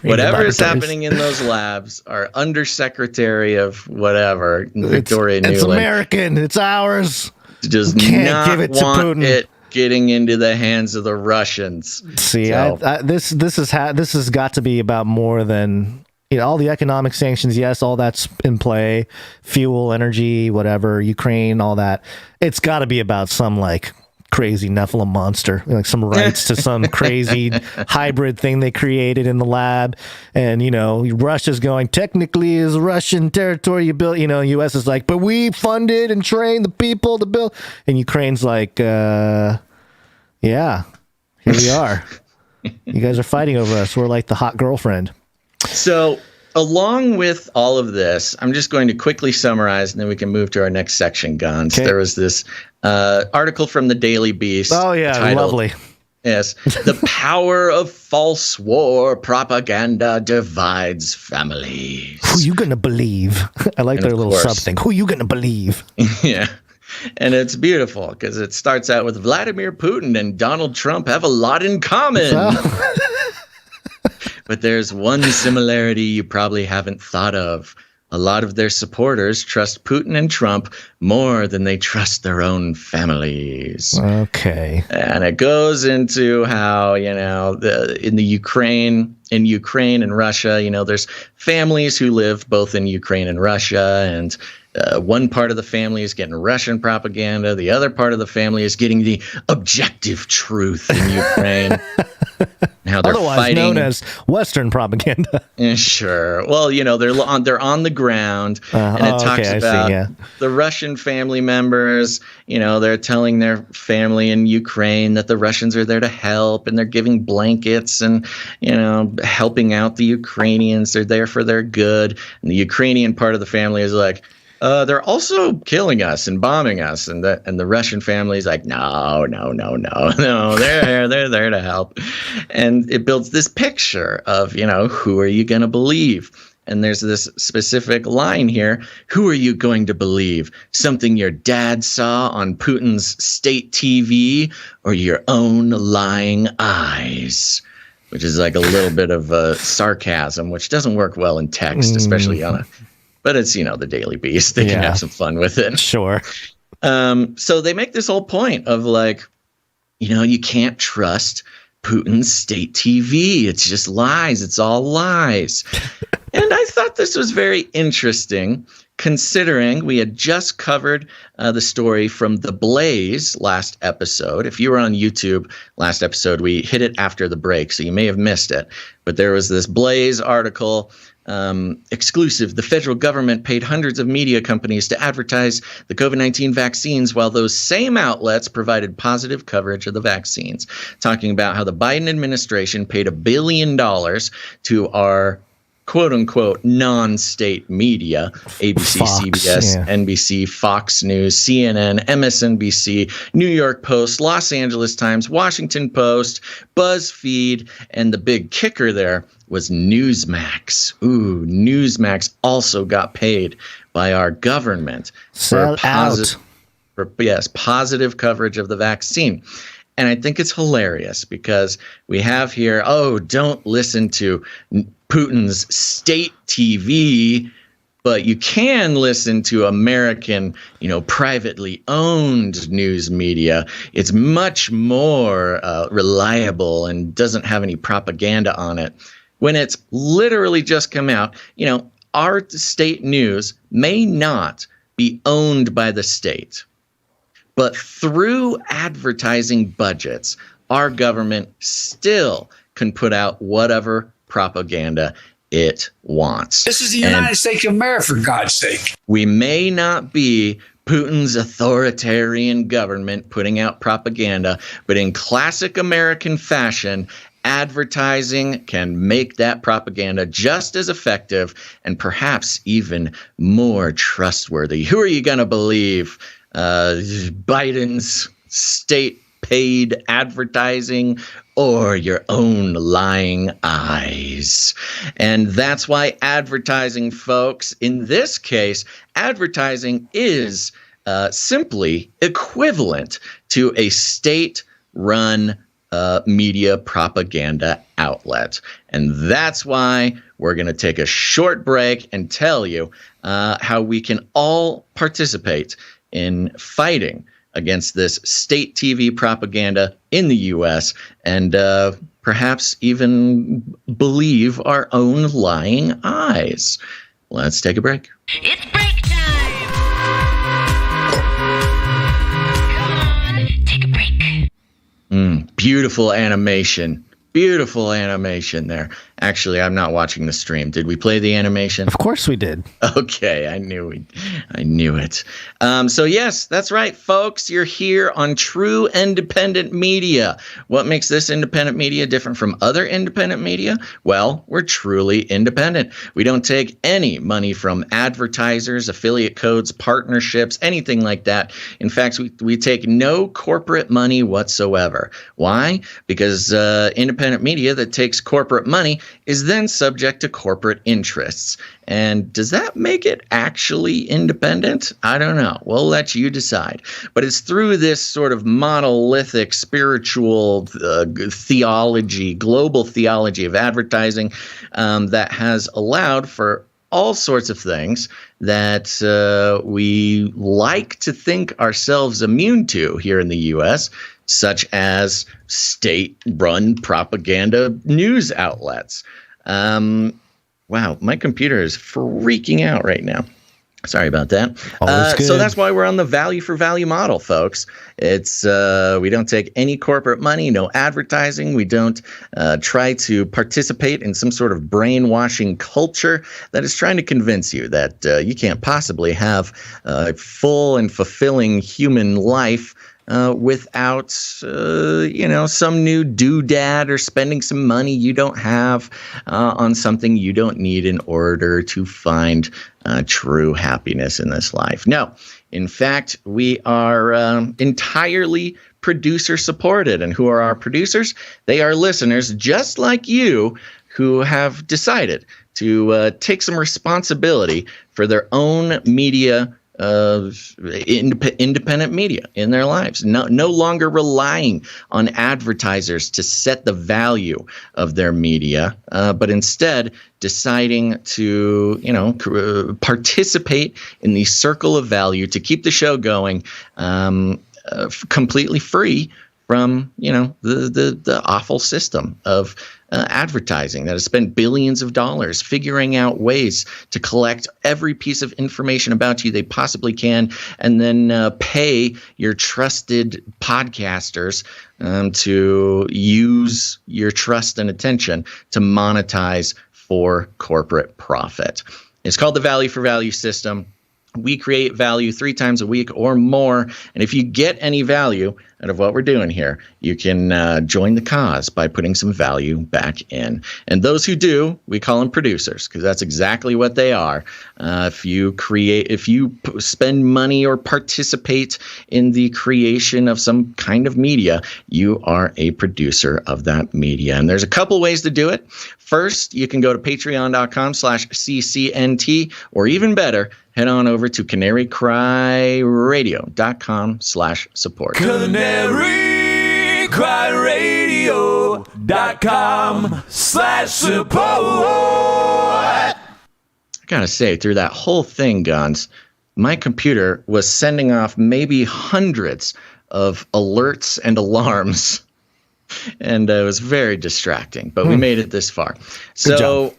Whatever is happening in those labs, our Undersecretary of whatever, Victoria Nuland. It's American. It's ours. Does not give it want it getting into the hands of the Russians. See, so. This has got to be about more than... all the economic sanctions, yes, all that's in play. Fuel, energy, whatever, Ukraine, all that. It's got to be about some crazy Nephilim monster, some rights to some crazy hybrid thing they created in the lab. And, Russia's going, technically is Russian territory you built. U.S. is like, but we funded and trained the people to build. And Ukraine's like, yeah, here we are. You guys are fighting over us. We're like the hot girlfriend. So along with all of this, I'm just going to quickly summarize, and then we can move to our next section, Gonz. Okay. There was this article from the Daily Beast. Oh, yeah, titled, lovely. Yes. The power of false war propaganda divides families. Who you going to believe? I like their little sub thing. Who you going to believe? Yeah. And it's beautiful because it starts out with Vladimir Putin and Donald Trump have a lot in common. But there's one similarity you probably haven't thought of. A lot of their supporters trust Putin and Trump more than they trust their own families. Okay. And it goes into how, in Ukraine and Russia, there's families who live both in Ukraine and Russia, and one part of the family is getting Russian propaganda. The other part of the family is getting the objective truth in Ukraine. How they're otherwise fighting, known as Western propaganda. Sure. Well, they're on the ground, and it talks about the Russian family members. They're telling their family in Ukraine that the Russians are there to help, and they're giving blankets and helping out the Ukrainians. They're there for their good, and the Ukrainian part of the family is like, they're also killing us and bombing us, and the Russian family is like, no, they're there to help, and it builds this picture of who are you going to believe? And there's this specific line here: who are you going to believe? Something your dad saw on Putin's state TV, or your own lying eyes? Which is like a little bit of sarcasm, which doesn't work well in text, especially on a. But it's, the Daily Beast. They can have some fun with it. Sure. So they make this whole point of you can't trust Putin's state TV. It's just lies. It's all lies. And I thought this was very interesting, considering we had just covered the story from The Blaze last episode. If you were on YouTube last episode, we hit it after the break, so you may have missed it. But there was this Blaze article, exclusive. The federal government paid hundreds of media companies to advertise the COVID-19 vaccines, while those same outlets provided positive coverage of the vaccines, talking about how the Biden administration paid $1 billion to our quote-unquote non-state media, ABC, Fox, CBS, NBC, Fox News, CNN, MSNBC, New York Post, Los Angeles Times, Washington Post, BuzzFeed, and the big kicker there was Newsmax. Ooh, Newsmax also got paid by our government for positive coverage of the vaccine. And I think it's hilarious because we have here, don't listen to Putin's state TV, but you can listen to American, privately owned news media. It's much more reliable and doesn't have any propaganda on it. When it's literally just come out, our state news may not be owned by the state. But through advertising budgets, our government still can put out whatever propaganda it wants. This is the United States of America, for God's sake. We may not be Putin's authoritarian government putting out propaganda, but in classic American fashion, advertising can make that propaganda just as effective and perhaps even more trustworthy. Who are you going to believe? Biden's state-paid advertising or your own lying eyes? And that's why advertising, folks, in this case, advertising is simply equivalent to a state-run media propaganda outlet. And that's why we're going to take a short break and tell you how we can all participate in fighting against this state TV propaganda in the U.S. and perhaps even believe our own lying eyes. Let's take a break. It's break time! Come on, take a break. Beautiful animation. Beautiful animation there. Actually, I'm not watching the stream. Did we play the animation? Of course we did. Okay, I knew it. So yes, that's right, folks. You're here on True Independent Media. What makes this independent media different from other independent media? Well, we're truly independent. We don't take any money from advertisers, affiliate codes, partnerships, anything like that. In fact, we take no corporate money whatsoever. Why? Because independent media that takes corporate money is then subject to corporate interests. And does that make it actually independent? I don't know. We'll let you decide. But it's through this sort of monolithic spiritual theology, global theology of advertising that has allowed for all sorts of things that we like to think ourselves immune to here in the U.S., such as state-run propaganda news outlets. Wow, my computer is freaking out right now. Sorry about that. So that's why we're on the value for value model, folks. It's we don't take any corporate money, no advertising. We don't try to participate in some sort of brainwashing culture that is trying to convince you that you can't possibly have a full and fulfilling human life without, some new doodad or spending some money you don't have on something you don't need in order to find true happiness in this life. No, in fact, we are entirely producer supported. And who are our producers? They are listeners just like you who have decided to take some responsibility for their own media independent media in their lives, no longer relying on advertisers to set the value of their media, but instead deciding to, participate in the circle of value to keep the show going completely free from, the awful system of advertising that has spent billions of dollars figuring out ways to collect every piece of information about you they possibly can, and then pay your trusted podcasters to use your trust and attention to monetize for corporate profit. It's called the value for value system. We create value 3 times a week or more. And if you get any value out of what we're doing here, you can join the cause by putting some value back in. And those who do, we call them producers, because that's exactly what they are. If you spend money or participate in the creation of some kind of media, you are a producer of that media. And there's a couple ways to do it. First, you can go to patreon.com/CCNT, or even better, head on over to CanaryCry.Radio.com/support. CanaryCry.Radio.com/support. I gotta say, through that whole thing, Gonz, my computer was sending off maybe hundreds of alerts and alarms. And it was very distracting, but we made it this far. So,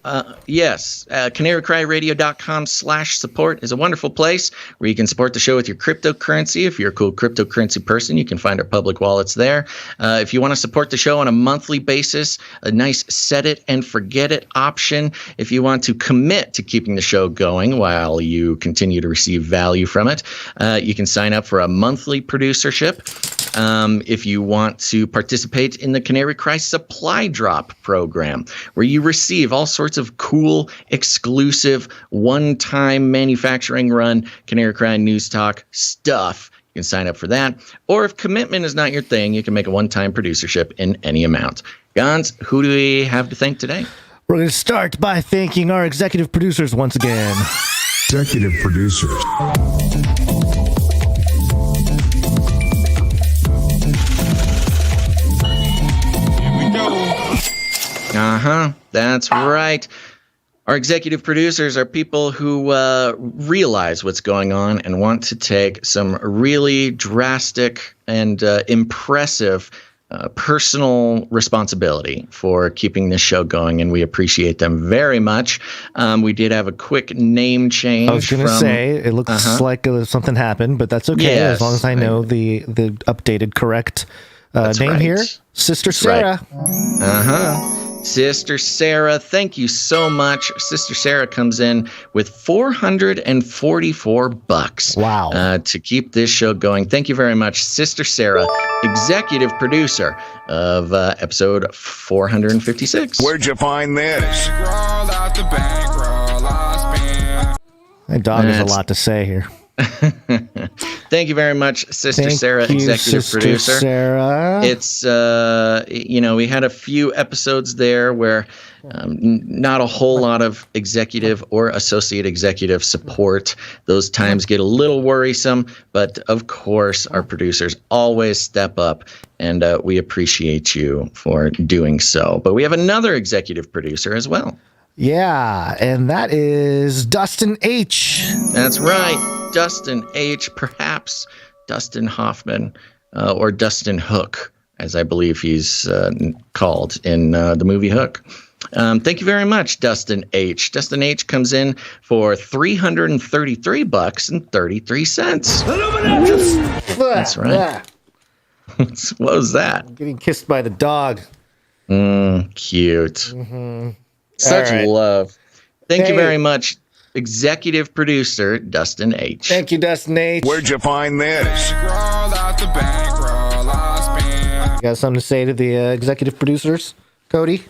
yes, CanaryCry.Radio.com/support is a wonderful place where you can support the show with your cryptocurrency. If you're a cool cryptocurrency person, you can find our public wallets there. If you want to support the show on a monthly basis, a nice set it and forget it option. If you want to commit to keeping the show going while you continue to receive value from it, you can sign up for a monthly producership. If you want to participate in the Canary Cry Supply Drop program, where you receive all sorts of cool, exclusive, one-time manufacturing run Canary Cry News Talk stuff, you can sign up for that. Or if commitment is not your thing, you can make a one-time producership in any amount. Gonz, who do we have to thank today? We're going to start by thanking our executive producers once again. Executive producers. That's right. Our executive producers are people who realize what's going on and want to take some really drastic and impressive personal responsibility for keeping this show going, and we appreciate them very much. We did have a quick name change. I was going to say, it looks like something happened, but that's okay, as long as I know the updated, correct name here. Sister Sarah. Sister Sarah, thank you so much. Sister Sarah comes in with $444. Wow. To keep this show going. Thank you very much, Sister Sarah, executive producer of episode 456. Where'd you find this? My dog has a lot to say here. Thank you very much, Sister Sarah, executive producer. Sarah. It's, we had a few episodes there where not a whole lot of executive or associate executive support. Those times get a little worrisome, but of course, our producers always step up, and we appreciate you for doing so. But we have another executive producer as well. Yeah, and that is Dustin H. That's right. Dustin H., perhaps Dustin Hoffman, or Dustin Hook, as I believe he's called in the movie Hook. Thank you very much, Dustin H. Dustin H. comes in for $333.33. That's right. What was that? I'm getting kissed by the dog. Cute. Such love. Thank you very much, executive producer Dustin H. Thank you, Dustin H. Where'd you find this? You got something to say to the executive producers, Cody?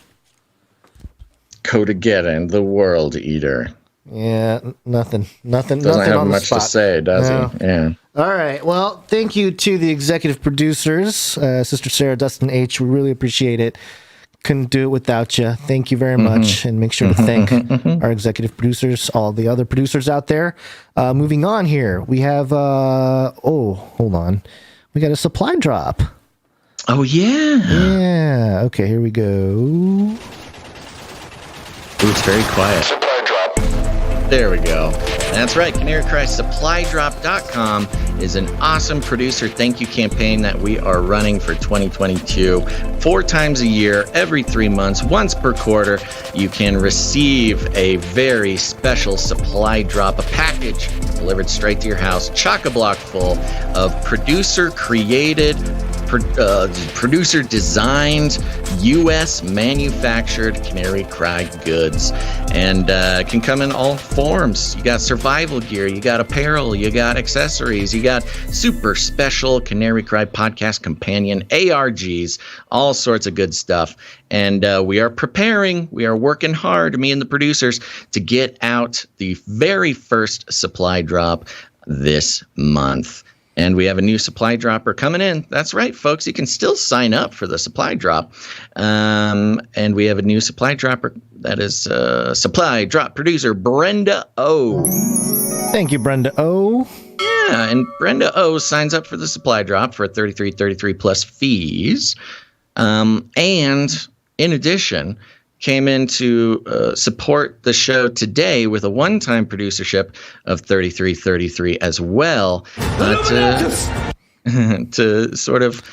Codegeddon, the World Eater. Yeah, nothing. Doesn't have much to say, does he? Yeah. All right. Well, thank you to the executive producers, Sister Sarah, Dustin H. We really appreciate it. Couldn't do it without you. Thank you very much. And make sure to thank our executive producers, all the other producers out there. Moving on here, we have, hold on. We got a supply drop. Oh, yeah. Yeah. Okay, here we go. Ooh, it's very quiet. Supply drop. There we go. That's right. CanaryCry.Supply.com is an awesome producer thank you campaign that we are running for 2022. 4 times a year, every 3 months, once per quarter, you can receive a very special supply drop, a package delivered straight to your house, chock-a-block full of producer-created, producer-designed, U.S. manufactured Canary Cry goods. And it can come in all forms. You got survival gear, you got apparel, you got accessories, you got super special Canary Cry podcast companion ARGs, all sorts of good stuff. And we are working hard, me and the producers, to get out the very first supply drop this month. And we have a new supply dropper coming in. That's right, folks. You can still sign up for the supply drop. And we have a new supply dropper. That is supply drop producer Brenda O. Thank you, Brenda O. Yeah, and Brenda O signs up for the supply drop for $33.33 plus fees. And in addition, came in to support the show today with a one-time producership of $33.33 as well, to sort of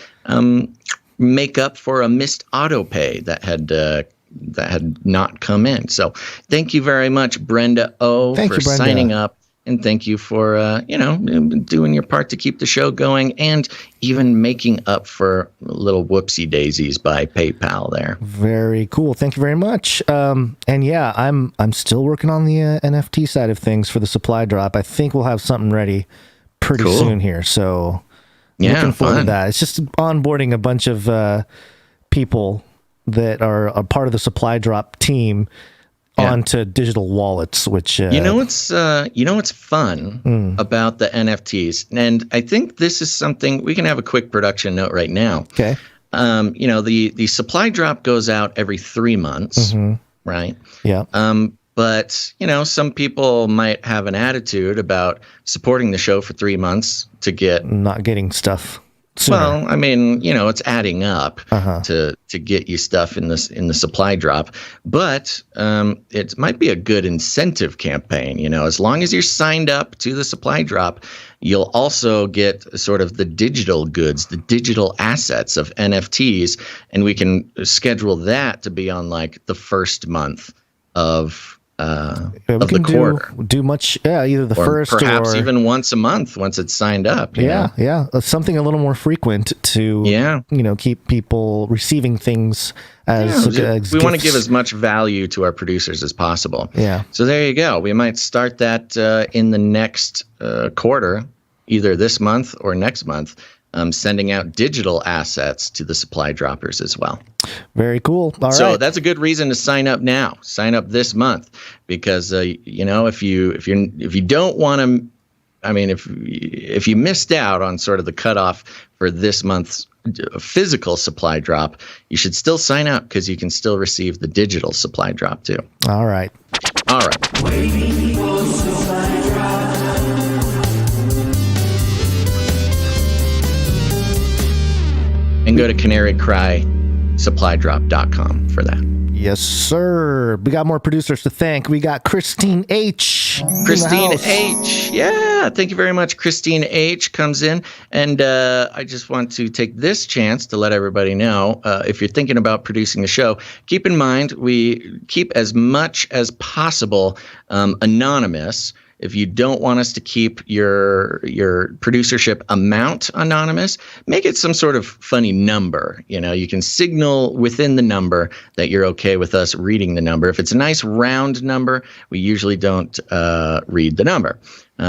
make up for a missed auto pay that had not come in. So thank you very much, Brenda O, for signing up. And thank you for, doing your part to keep the show going and even making up for little whoopsie daisies by PayPal there. Very cool. Thank you very much. And yeah, I'm still working on the NFT side of things for the supply drop. I think we'll have something ready pretty soon here. So looking forward to that. It's just onboarding a bunch of people that are a part of the supply drop team onto digital wallets, which what's fun about the NFTs, and I think this is something we can have a quick production note right now. Okay. The supply drop goes out every 3 months, right? Yeah. But some people might have an attitude about supporting the show for 3 months to get not getting stuff sooner. Well, I mean, it's adding up to get you stuff in the supply drop, but it might be a good incentive campaign. As long as you're signed up to the supply drop, you'll also get sort of the digital goods, the digital assets of NFTs, and we can schedule that to be on like the first month of the quarter. Do much, either the first perhaps or even once a month once it's signed up. Yeah. Something a little more frequent to keep people receiving things as we want to give as much value to our producers as possible. Yeah. So there you go. We might start that in the next quarter, either this month or next month. Sending out digital assets to the supply droppers as well. Very cool. All so right. That's a good reason to sign up now. Sign up this month because if you don't want to, I mean, if you missed out on sort of the cutoff for this month's physical supply drop, you should still sign up because you can still receive the digital supply drop too. All right. And go to CanaryCry.Supply.com for that. Yes, sir. We got more producers to thank. We got Christine H. Christine H. Yeah, thank you very much. Christine H. comes in. And I just want to take this chance to let everybody know, if you're thinking about producing the show, keep in mind we keep as much as possible anonymous. If you don't want us to keep your producership amount anonymous, make it some sort of funny number. You can signal within the number that you're okay with us reading the number. If it's a nice round number, we usually don't read the number.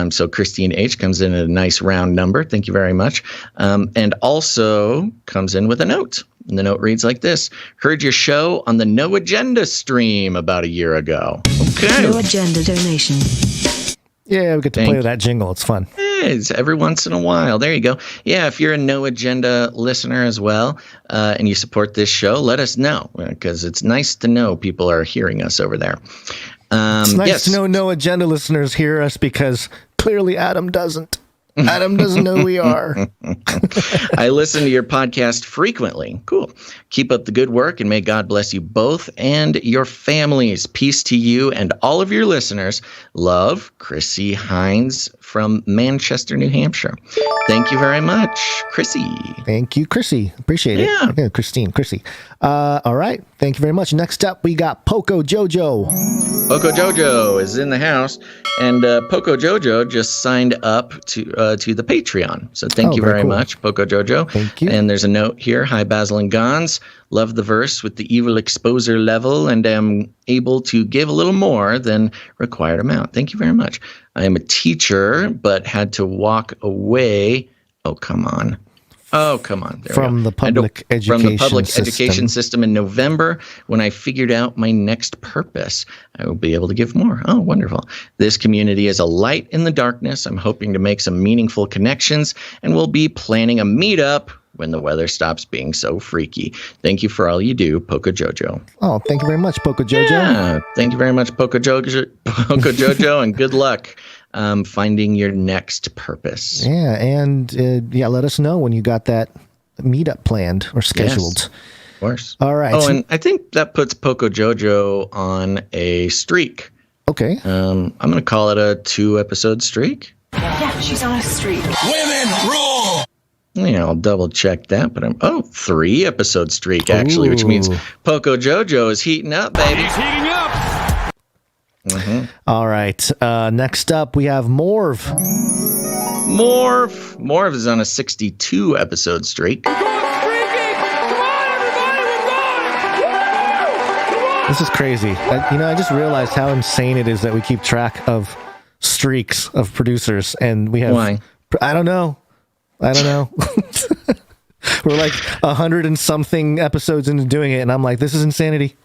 So Christine H. comes in at a nice round number. Thank you very much. And also comes in with a note. And the note reads like this. Heard your show on the No Agenda stream about a year ago. Okay. No Agenda donation. Yeah, we get to play with that jingle. It's fun. It's every once in a while. There you go. Yeah, if you're a No Agenda listener as well, and you support this show, let us know because it's nice to know people are hearing us over there. It's nice to know No Agenda listeners hear us because clearly Adam doesn't. Adam doesn't know who we are. I listen to your podcast frequently. Cool. Keep up the good work, and may God bless you both and your families. Peace to you and all of your listeners. Love, Chrissy Hines from Manchester, New Hampshire. Thank you very much, Chrissy. Thank you, Chrissy. Appreciate it. Yeah. Okay, Chrissy. All right. Thank you very much. Next up, we got Poco Jojo. Poco Jojo is in the house, and Poco Jojo just signed up to the Patreon. So thank you very much, Poco Jojo. Thank you. And there's a note here. Hi, Basil and Gonz. Love the verse with the evil exposer level, and am able to give a little more than required amount. Thank you very much. I am a teacher, but had to walk away. Oh, come on. From the public education system in November, when I figured out my next purpose. I will be able to give more. Oh, wonderful. This community is a light in the darkness. I'm hoping to make some meaningful connections, and we'll be planning a meetup when the weather stops being so freaky. Thank you for all you do, Poco Jojo. Oh, thank you very much, Poco Jojo. Yeah, thank you very much, Poco Jojo, and good luck finding your next purpose. Yeah, and let us know when you got that meetup planned or scheduled. Yes, of course. All right. Oh, and I think that puts Poco Jojo on a streak. Okay. I'm going to call it a 2-episode streak. Yeah, she's on a streak. Women rule! Yeah, I'll double check that, but 3-episode streak actually, which means Poco Jojo is heating up, baby. He's heating up! Mm-hmm. All right. Next up, we have Morv. Morv is on a 62-episode streak. This is crazy. I just realized how insane it is that we keep track of streaks of producers, and we have. Why? I don't know. We're like 100 and something episodes into doing it, and I'm like, this is insanity.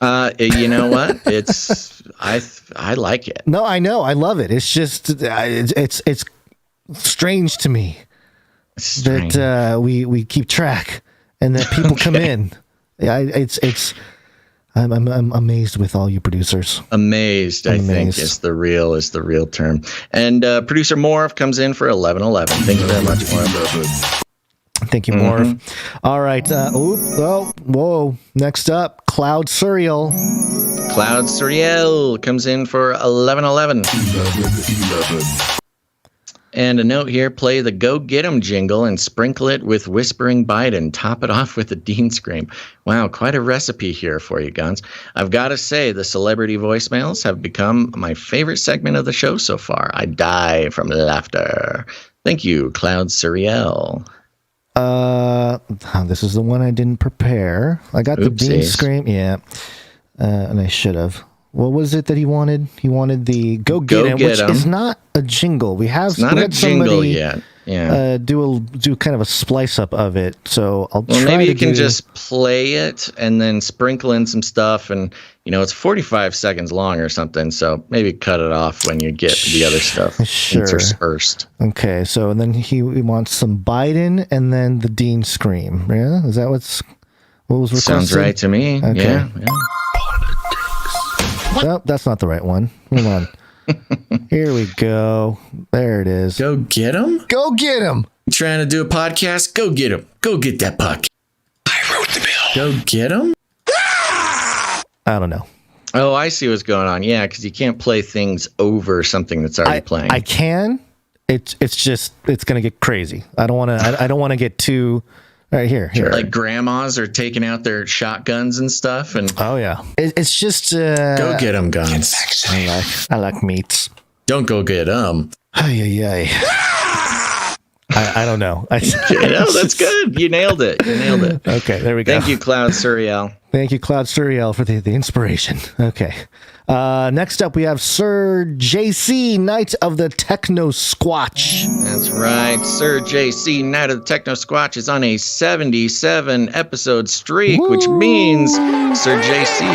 You know what? I like it. No, I know. I love it. It's just it's strange to me that we keep track and that people come in. I'm amazed with all you producers. Amazed, I think, is the real term. And producer Morv comes in for 11:11. Thank you very much, Morv. Thank you, Morv. All right. Whoa. Next up, Cloud Surreal. Cloud Surreal comes in for 11:11. And a note here, play the Go Get 'em jingle and sprinkle it with Whispering Biden. Top it off with the Dean Scream. Wow, quite a recipe here for you, Gonz. I've got to say, the celebrity voicemails have become my favorite segment of the show so far. I die from laughter. Thank you, Cloud Surreal. This is the one I didn't prepare. I got the Dean Scream. Yeah. And I should have. What was it that he wanted? He wanted the Go Get 'em, which is not a jingle. We have not a jingle yet. Yeah. Do kind of a splice up of it. So I'll try. Well, maybe you can just play it and then sprinkle in some stuff, and it's 45 seconds long or something. So maybe cut it off when you get the other stuff interspersed. Okay. So and then he wants some Biden and then the Dean Scream. Yeah. Is that what was requested? Sounds right to me. Okay. Yeah. Well, that's not the right one. Hold on. Here we go. There it is. Go get him? Go get him. Trying to do a podcast? Go get him. Go get that podcast. I wrote the bill. Go get him? I don't know. Oh, I see what's going on. Yeah, because you can't play things over something that's already playing. I can. It's going to get crazy. I don't want to get too... All right, here. Like grandmas are taking out their shotguns and stuff. And oh, yeah. It's just... go get them, Gonz. I like meats. Don't go get them. I don't know. That's good. You nailed it. Okay, there we go. Thank you, Cloud Surreal. Thank you, Cloud Surreal, for the inspiration. Okay. Next up, we have Sir JC, Knight of the Techno Squatch. That's right. Sir JC, Knight of the Techno Squatch, is on a 77-episode streak, which means Sir JC.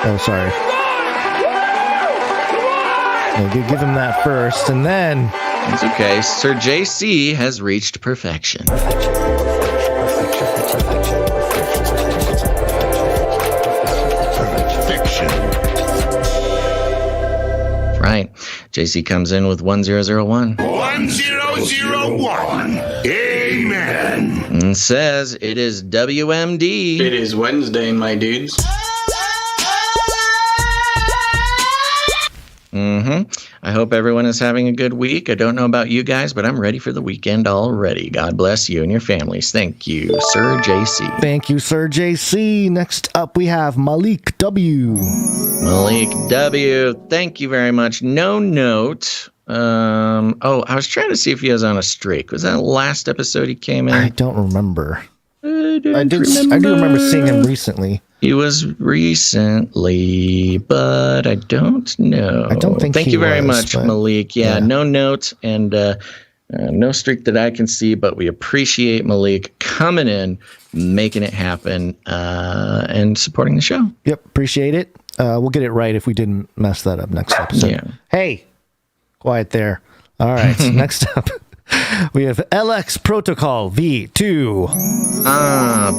Oh, sorry. Give him that first, and then... It's okay. Sir JC has reached perfection. Right. JC comes in with 1001. 1001. Amen. And says it is WMD. It is Wednesday, my dudes. I hope everyone is having a good week. I don't know about you guys, but I'm ready for the weekend already. God bless you and your families. Thank you, Sir JC. Thank you, Sir JC. Next up, we have Malik W. Malik W. Thank you very much. No note. I was trying to see if he was on a streak. Was that last episode he came in? I don't remember. I do remember seeing him recently. He was recently, but I don't know. I don't think Thank he you very was, much, but- Malik. Yeah, no note and no streak that I can see, but we appreciate Malik coming in, making it happen, and supporting the show. Yep, appreciate it. We'll get it right if we didn't mess that up next episode. Yeah. Hey, quiet there. All right, next up, we have LX Protocol V2.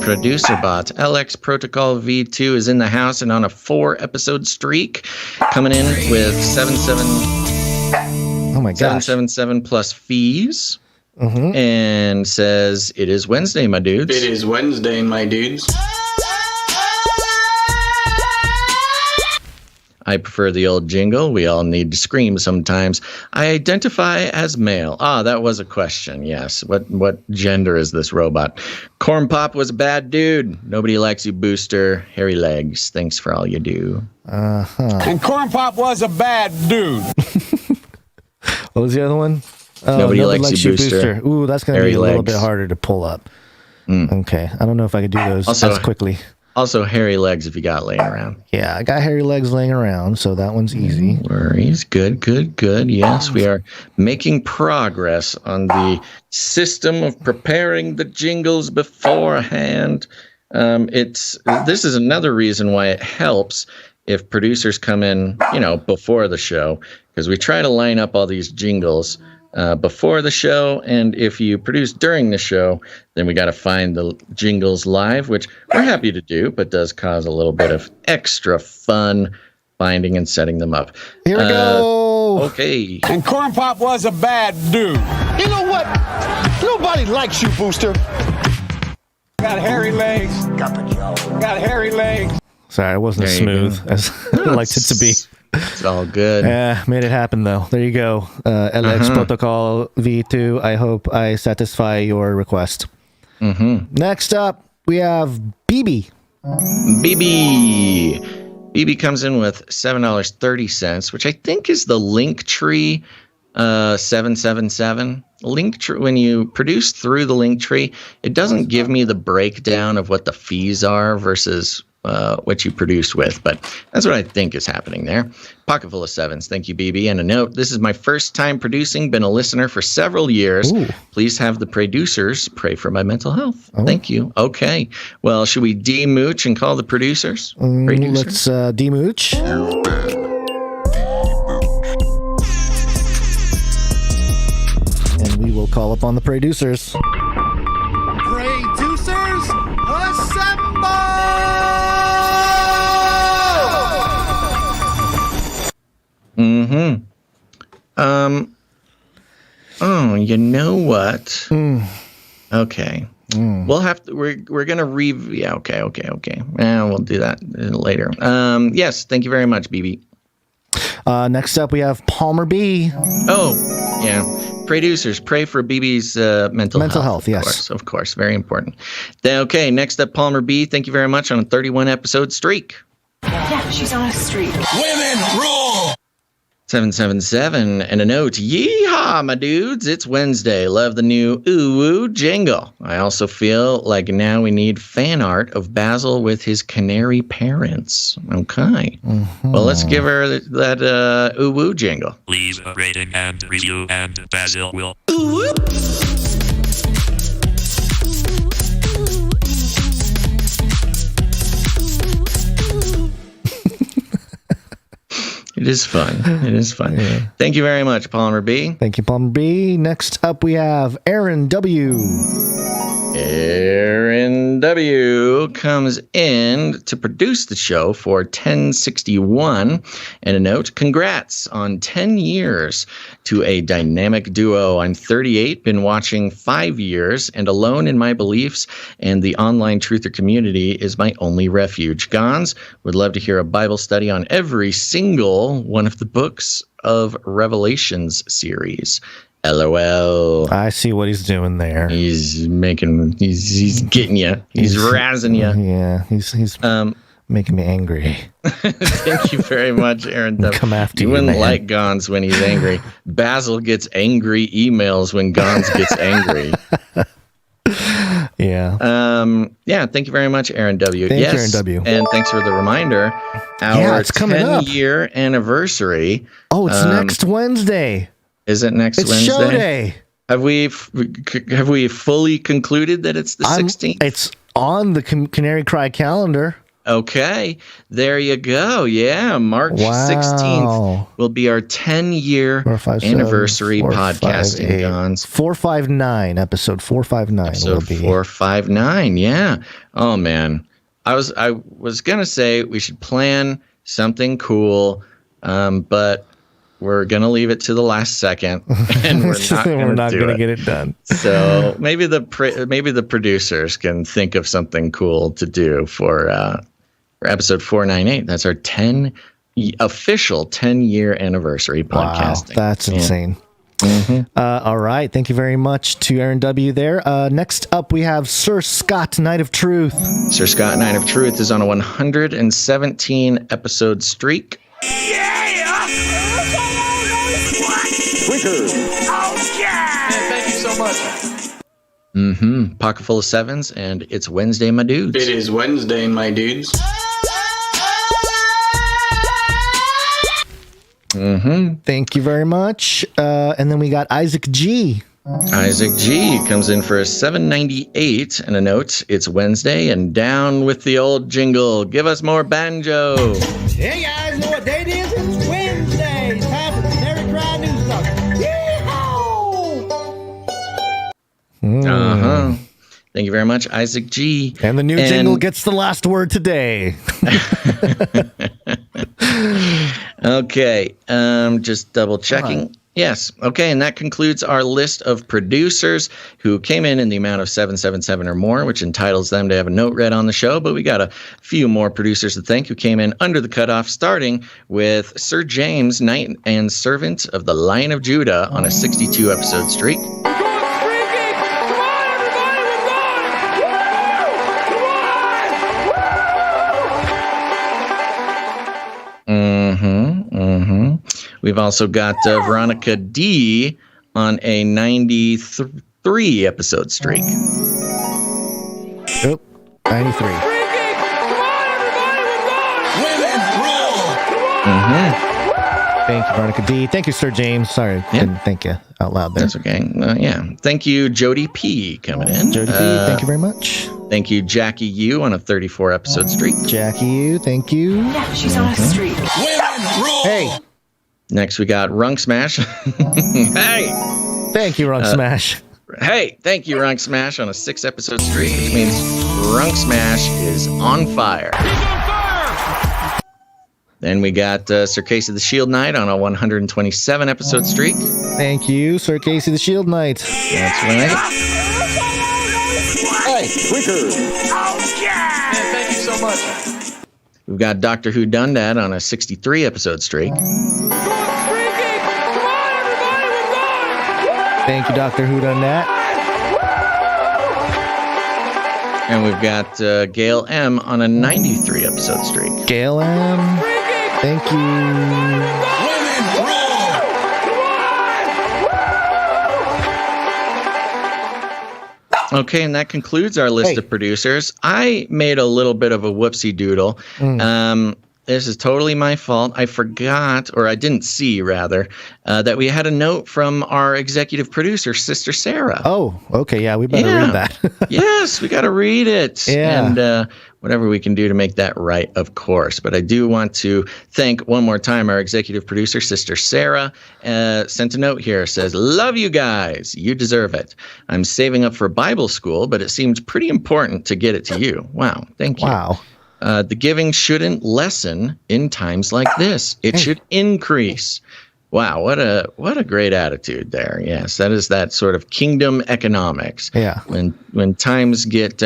Producer bot. LX Protocol V2 is in the house and on a 4-episode streak, coming in with 777 plus fees, and says it is Wednesday, my dudes. It is Wednesday, my dudes. I prefer the old jingle. We all need to scream sometimes. I identify as male. That was a question. Yes. What gender is this robot? Corn Pop was a bad dude. Nobody likes you, Booster. Hairy legs. Thanks for all you do. And Corn Pop was a bad dude. What was the other one? Nobody likes you, Booster. Ooh, that's going to be a little bit harder to pull up. Okay. I don't know if I could do those as quickly. Also, hairy legs if you got laying around. Yeah, I got hairy legs laying around, so that one's easy. No worries. Good. Yes, we are making progress on the system of preparing the jingles beforehand. This is another reason why it helps if producers come in, before the show, because we try to line up all these jingles before the show, and if you produce during the show, then we got to find the jingles live, which we're happy to do, but does cause a little bit of extra fun finding and setting them up. Here we go. Okay. And Corn Pop was a bad dude. You know what? Nobody likes you, Booster. Got hairy legs. Got hairy legs. Sorry, it wasn't as smooth as I liked it to be. It's all good. Yeah, made it happen though. There you go. LX Protocol V2. I hope I satisfy your request. Next up, we have BB. BB comes in with $7.30, which I think is the LINKTREE 777. LINKTREE, when you produce through the LINKTREE, it doesn't give me the breakdown of what the fees are versus what you produce with, but that's what I think is happening there. Pocket full of sevens. Thank you, BB. And a note, this is my first time producing, been a listener for several years. Ooh. Please have the producers pray for my mental health. Thank you. Okay. Well, should we demooch and call the producers? Let's demooch. And we will call upon the producers. Producers, assemble! You know what? Okay. We'll have to, we're going to review. Yeah, okay. We'll do that later. Yes, thank you very much, BB. Next up, we have Palmer B. Oh, yeah. Producers, pray for BB's mental health. Yes. Of course. Very important. Okay, next up, Palmer B. Thank you very much on a 31-episode streak. Yeah, she's on a streak. Women rule! 777 and a note. Yeehaw, my dudes. It's Wednesday. Love the new ooh-woo jingle. I also feel like now we need fan art of Basil with his canary parents. Okay. Well, let's give her that ooh-woo jingle. Leave a rating and review, and Basil will Ooh. It is fun. Yeah. Thank you very much, Palmer B. Thank you, Palmer B. Next up, we have Aaron W. Aaron W. also comes in to produce the show for 1061. And a note, congrats on 10 years to a dynamic duo. I'm 38, been watching 5 years, and alone in my beliefs, and the online truther community is my only refuge. Gonz, would love to hear a Bible study on every single one of the books of Revelations series. LOL. I see what he's doing there. He's getting you. He's razzing you. Yeah, he's making me angry. Thank you very much, Aaron. Come after you, wouldn't man. like Gonz when he's angry. Basil gets angry emails when Gonz gets angry. Yeah. Yeah, thank you very much, Aaron W. Thank you, Aaron W. And thanks for the reminder. Our it's coming up. 10-year anniversary. Oh, it's next Wednesday. Is it next It's Wednesday? show day. Have we fully concluded that it's the 16th? It's on the Canary Cry calendar. Okay, there you go. Yeah, March 16th will be our 10-year anniversary podcasting, Gonz. 459, episode 459. Episode 459, yeah. Oh, man. I was going to say we should plan something cool, but we're going to leave it to the last second, and we're not going to get it done. So maybe the producers can think of something cool to do for episode 498. That's our official 10-year anniversary podcasting. Wow, that's insane. Mm-hmm. All right. Thank you very much to Aaron W. there. Next up, we have Sir Scott, Knight of Truth. Sir Scott, Knight of Truth is on a 117 episode streak. Oh, yeah! Man, thank you so much. Mm-hmm. Pocket full of sevens, and it's Wednesday, my dudes. It is Wednesday, my dudes. Mm-hmm. Thank you very much. And then we got Isaac G. Isaac G comes in for a 798 and a note. It's Wednesday, and down with the old jingle. Give us more banjo. Hey guys, know what day it is? It's Wednesday. It's time for the CanaryCry News Talk. Uh-huh. Thank you very much, Isaac G. And the new jingle gets the last word today. Okay, just double checking. Yes. Okay, and that concludes our list of producers who came in the amount of 777 or more, which entitles them to have a note read on the show. But we got a few more producers to thank who came in under the cutoff, starting with Sir James, Knight and Servant of the Lion of Judah, on a 62 episode streak. We've also got Veronica D on a 93 episode streak. Yep, 93. Thank you, Veronica D. Thank you, Sir James. Sorry, didn't thank you out loud there. That's okay. Yeah. Thank you, Jody P. coming in. Jody P. Thank you very much. Thank you, Jackie U. on a 34 episode streak. Jackie U. Thank you. Yeah, she's on a streak. Hey. Next, we got Runk Smash. Hey. Thank you, Runk Smash. Hey, thank you, Runk Smash, on a 6 episode streak, which means Runk Smash is on fire. Then we got Sir Casey the Shield Knight on a 127 episode streak. Thank you, Sir Casey the Shield Knight. That's right. Hey, Tweaker! Oh, yeah! Man, thank you so much. We've got Doctor Who Done That on a 63 episode streak. Thank you, Doctor Who Done That. And we've got Gail M on a 93 episode streak. Gail M. Thank you. Okay, and that concludes our list of producers. I made a little bit of a whoopsie doodle. this is totally my fault. I forgot, or I didn't see, rather, that we had a note from our executive producer, Sister Sarah. Oh, okay. Yeah, we better read that. Yes, we got to read it. Yeah. And whatever we can do to make that right, of course. But I do want to thank one more time our executive producer, Sister Sarah, sent a note here. Says, love you guys. You deserve it. I'm saving up for Bible school, but it seems pretty important to get it to you. Wow. Thank you. Wow. The giving shouldn't lessen in times like this. It should increase. Wow, what a great attitude there. Yes, that is that sort of kingdom economics. Yeah. When times get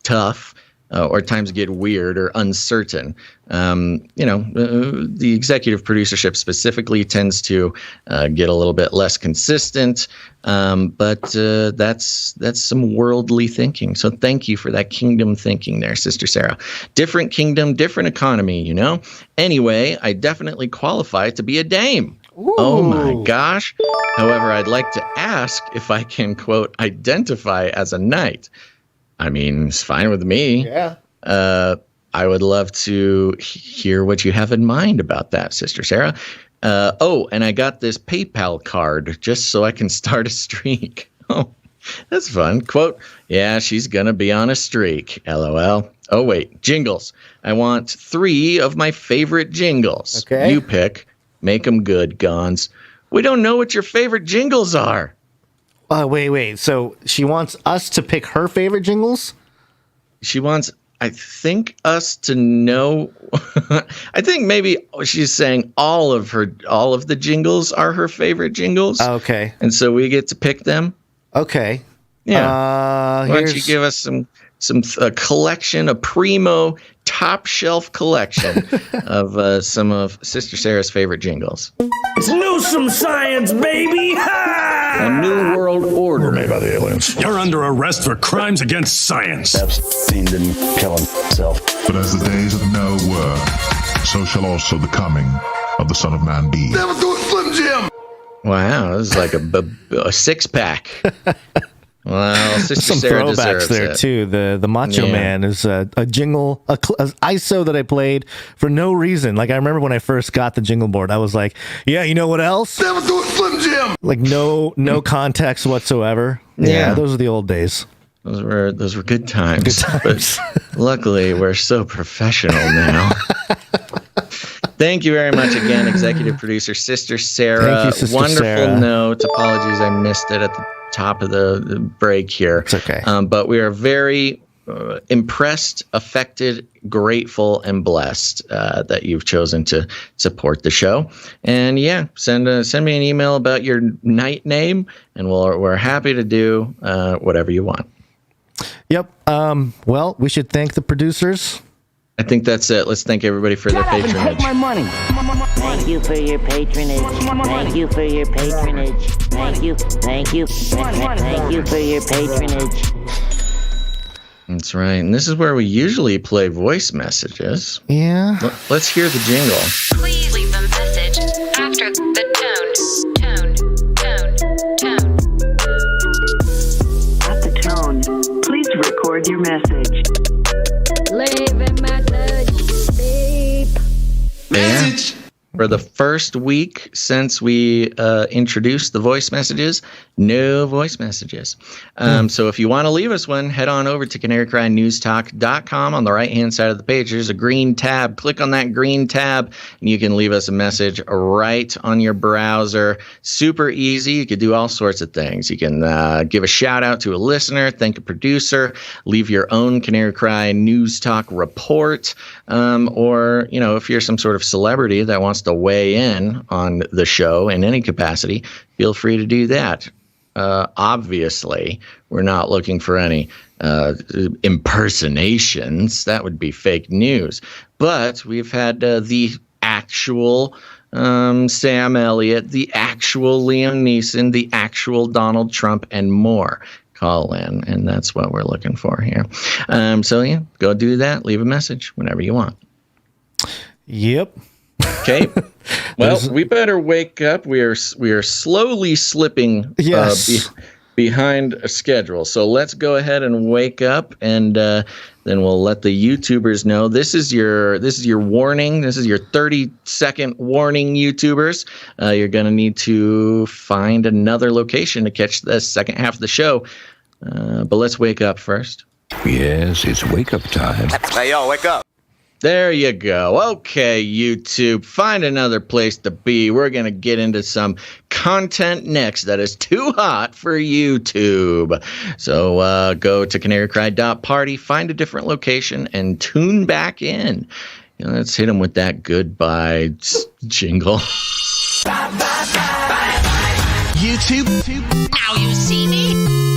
tough or times get weird or uncertain, the executive producership specifically tends to get a little bit less consistent. But that's some worldly thinking. So thank you for that kingdom thinking there, Sister Sarah. Different kingdom, different economy, Anyway, I definitely qualify to be a dame. Ooh. Oh my gosh. However, I'd like to ask if I can, quote, identify as a knight. I mean, it's fine with me. Yeah. I would love to hear what you have in mind about that, Sister Sarah. And I got this PayPal card just so I can start a streak. Oh, that's fun. Quote, yeah, she's going to be on a streak. LOL. Oh, wait. Jingles. I want 3 of my favorite jingles. Okay. You pick. Make them good, Gonz. We don't know what your favorite jingles are. Wait. So she wants us to pick her favorite jingles? She wants, I think, us to know. I think maybe she's saying all of the jingles are her favorite jingles. Okay. And so we get to pick them. Okay. Yeah. Why don't you give us a collection, a primo top shelf collection of some of Sister Sarah's favorite jingles. It's some science, baby! Ha! A new world order made by the aliens. You're under arrest for crimes against science. Epstein didn't kill himself. But as the days of Noah were, so shall also the coming of the Son of Man be. Never do it, Slim Jim! Wow, this is like a six-pack. Well, Sister some Sarah throwbacks there too. The Macho Man is a jingle, a ISO that I played for no reason. Like I remember when I first got the jingle board, I was like, "Yeah, you know what else? Never do it, Slim Jim." Like no context whatsoever. Yeah, those are the old days. Those were good times. Good times. But luckily, we're so professional now. Thank you very much again, executive producer Sister Sarah. Thank you, Sister Wonderful Sarah. note. Apologies, I missed it at the top of the break here. It's okay. But we are very impressed, affected, grateful, and blessed that you've chosen to support the show. And yeah, send me an email about your night name, and we're happy to do whatever you want. Yep. Well, we should thank the producers. I think that's it. Let's thank everybody for their patronage. Take my money. Thank you for your patronage. Thank you for your patronage. Thank you for your patronage. That's right. And this is where we usually play voice messages. Yeah. Let's hear the jingle. Please leave a message after the tone. At the tone, please record your message. Leave a message. Beep. Message. For the first week since we introduced the voice messages, no voice messages. So if you want to leave us one, head on over to CanaryCry.Newstalk.com. On the right-hand side of the page, there's a green tab. Click on that green tab, and you can leave us a message right on your browser. Super easy. You could do all sorts of things. You can give a shout-out to a listener, thank a producer, leave your own Canary Cry News Talk report, or, if you're some sort of celebrity that wants to weigh in on the show in any capacity, feel free to do that. Obviously, we're not looking for any impersonations. That would be fake news. But we've had the actual Sam Elliott, the actual Liam Neeson, the actual Donald Trump, and more call in. And that's what we're looking for here. So, yeah, go do that. Leave a message whenever you want. Yep. Okay. Well, we better wake up. We are slowly slipping behind a schedule. So let's go ahead and wake up, and then we'll let the YouTubers know. This is your warning. This is your 30-second warning, YouTubers. You're going to need to find another location to catch the second half of the show. But let's wake up first. Yes, it's wake up time. Hey, y'all, wake up. There you go. Okay, YouTube, find another place to be. We're going to get into some content next that is too hot for YouTube. So go to CanaryCry.Party, find a different location, and tune back in. Let's hit them with that goodbye jingle. YouTube, now you see me.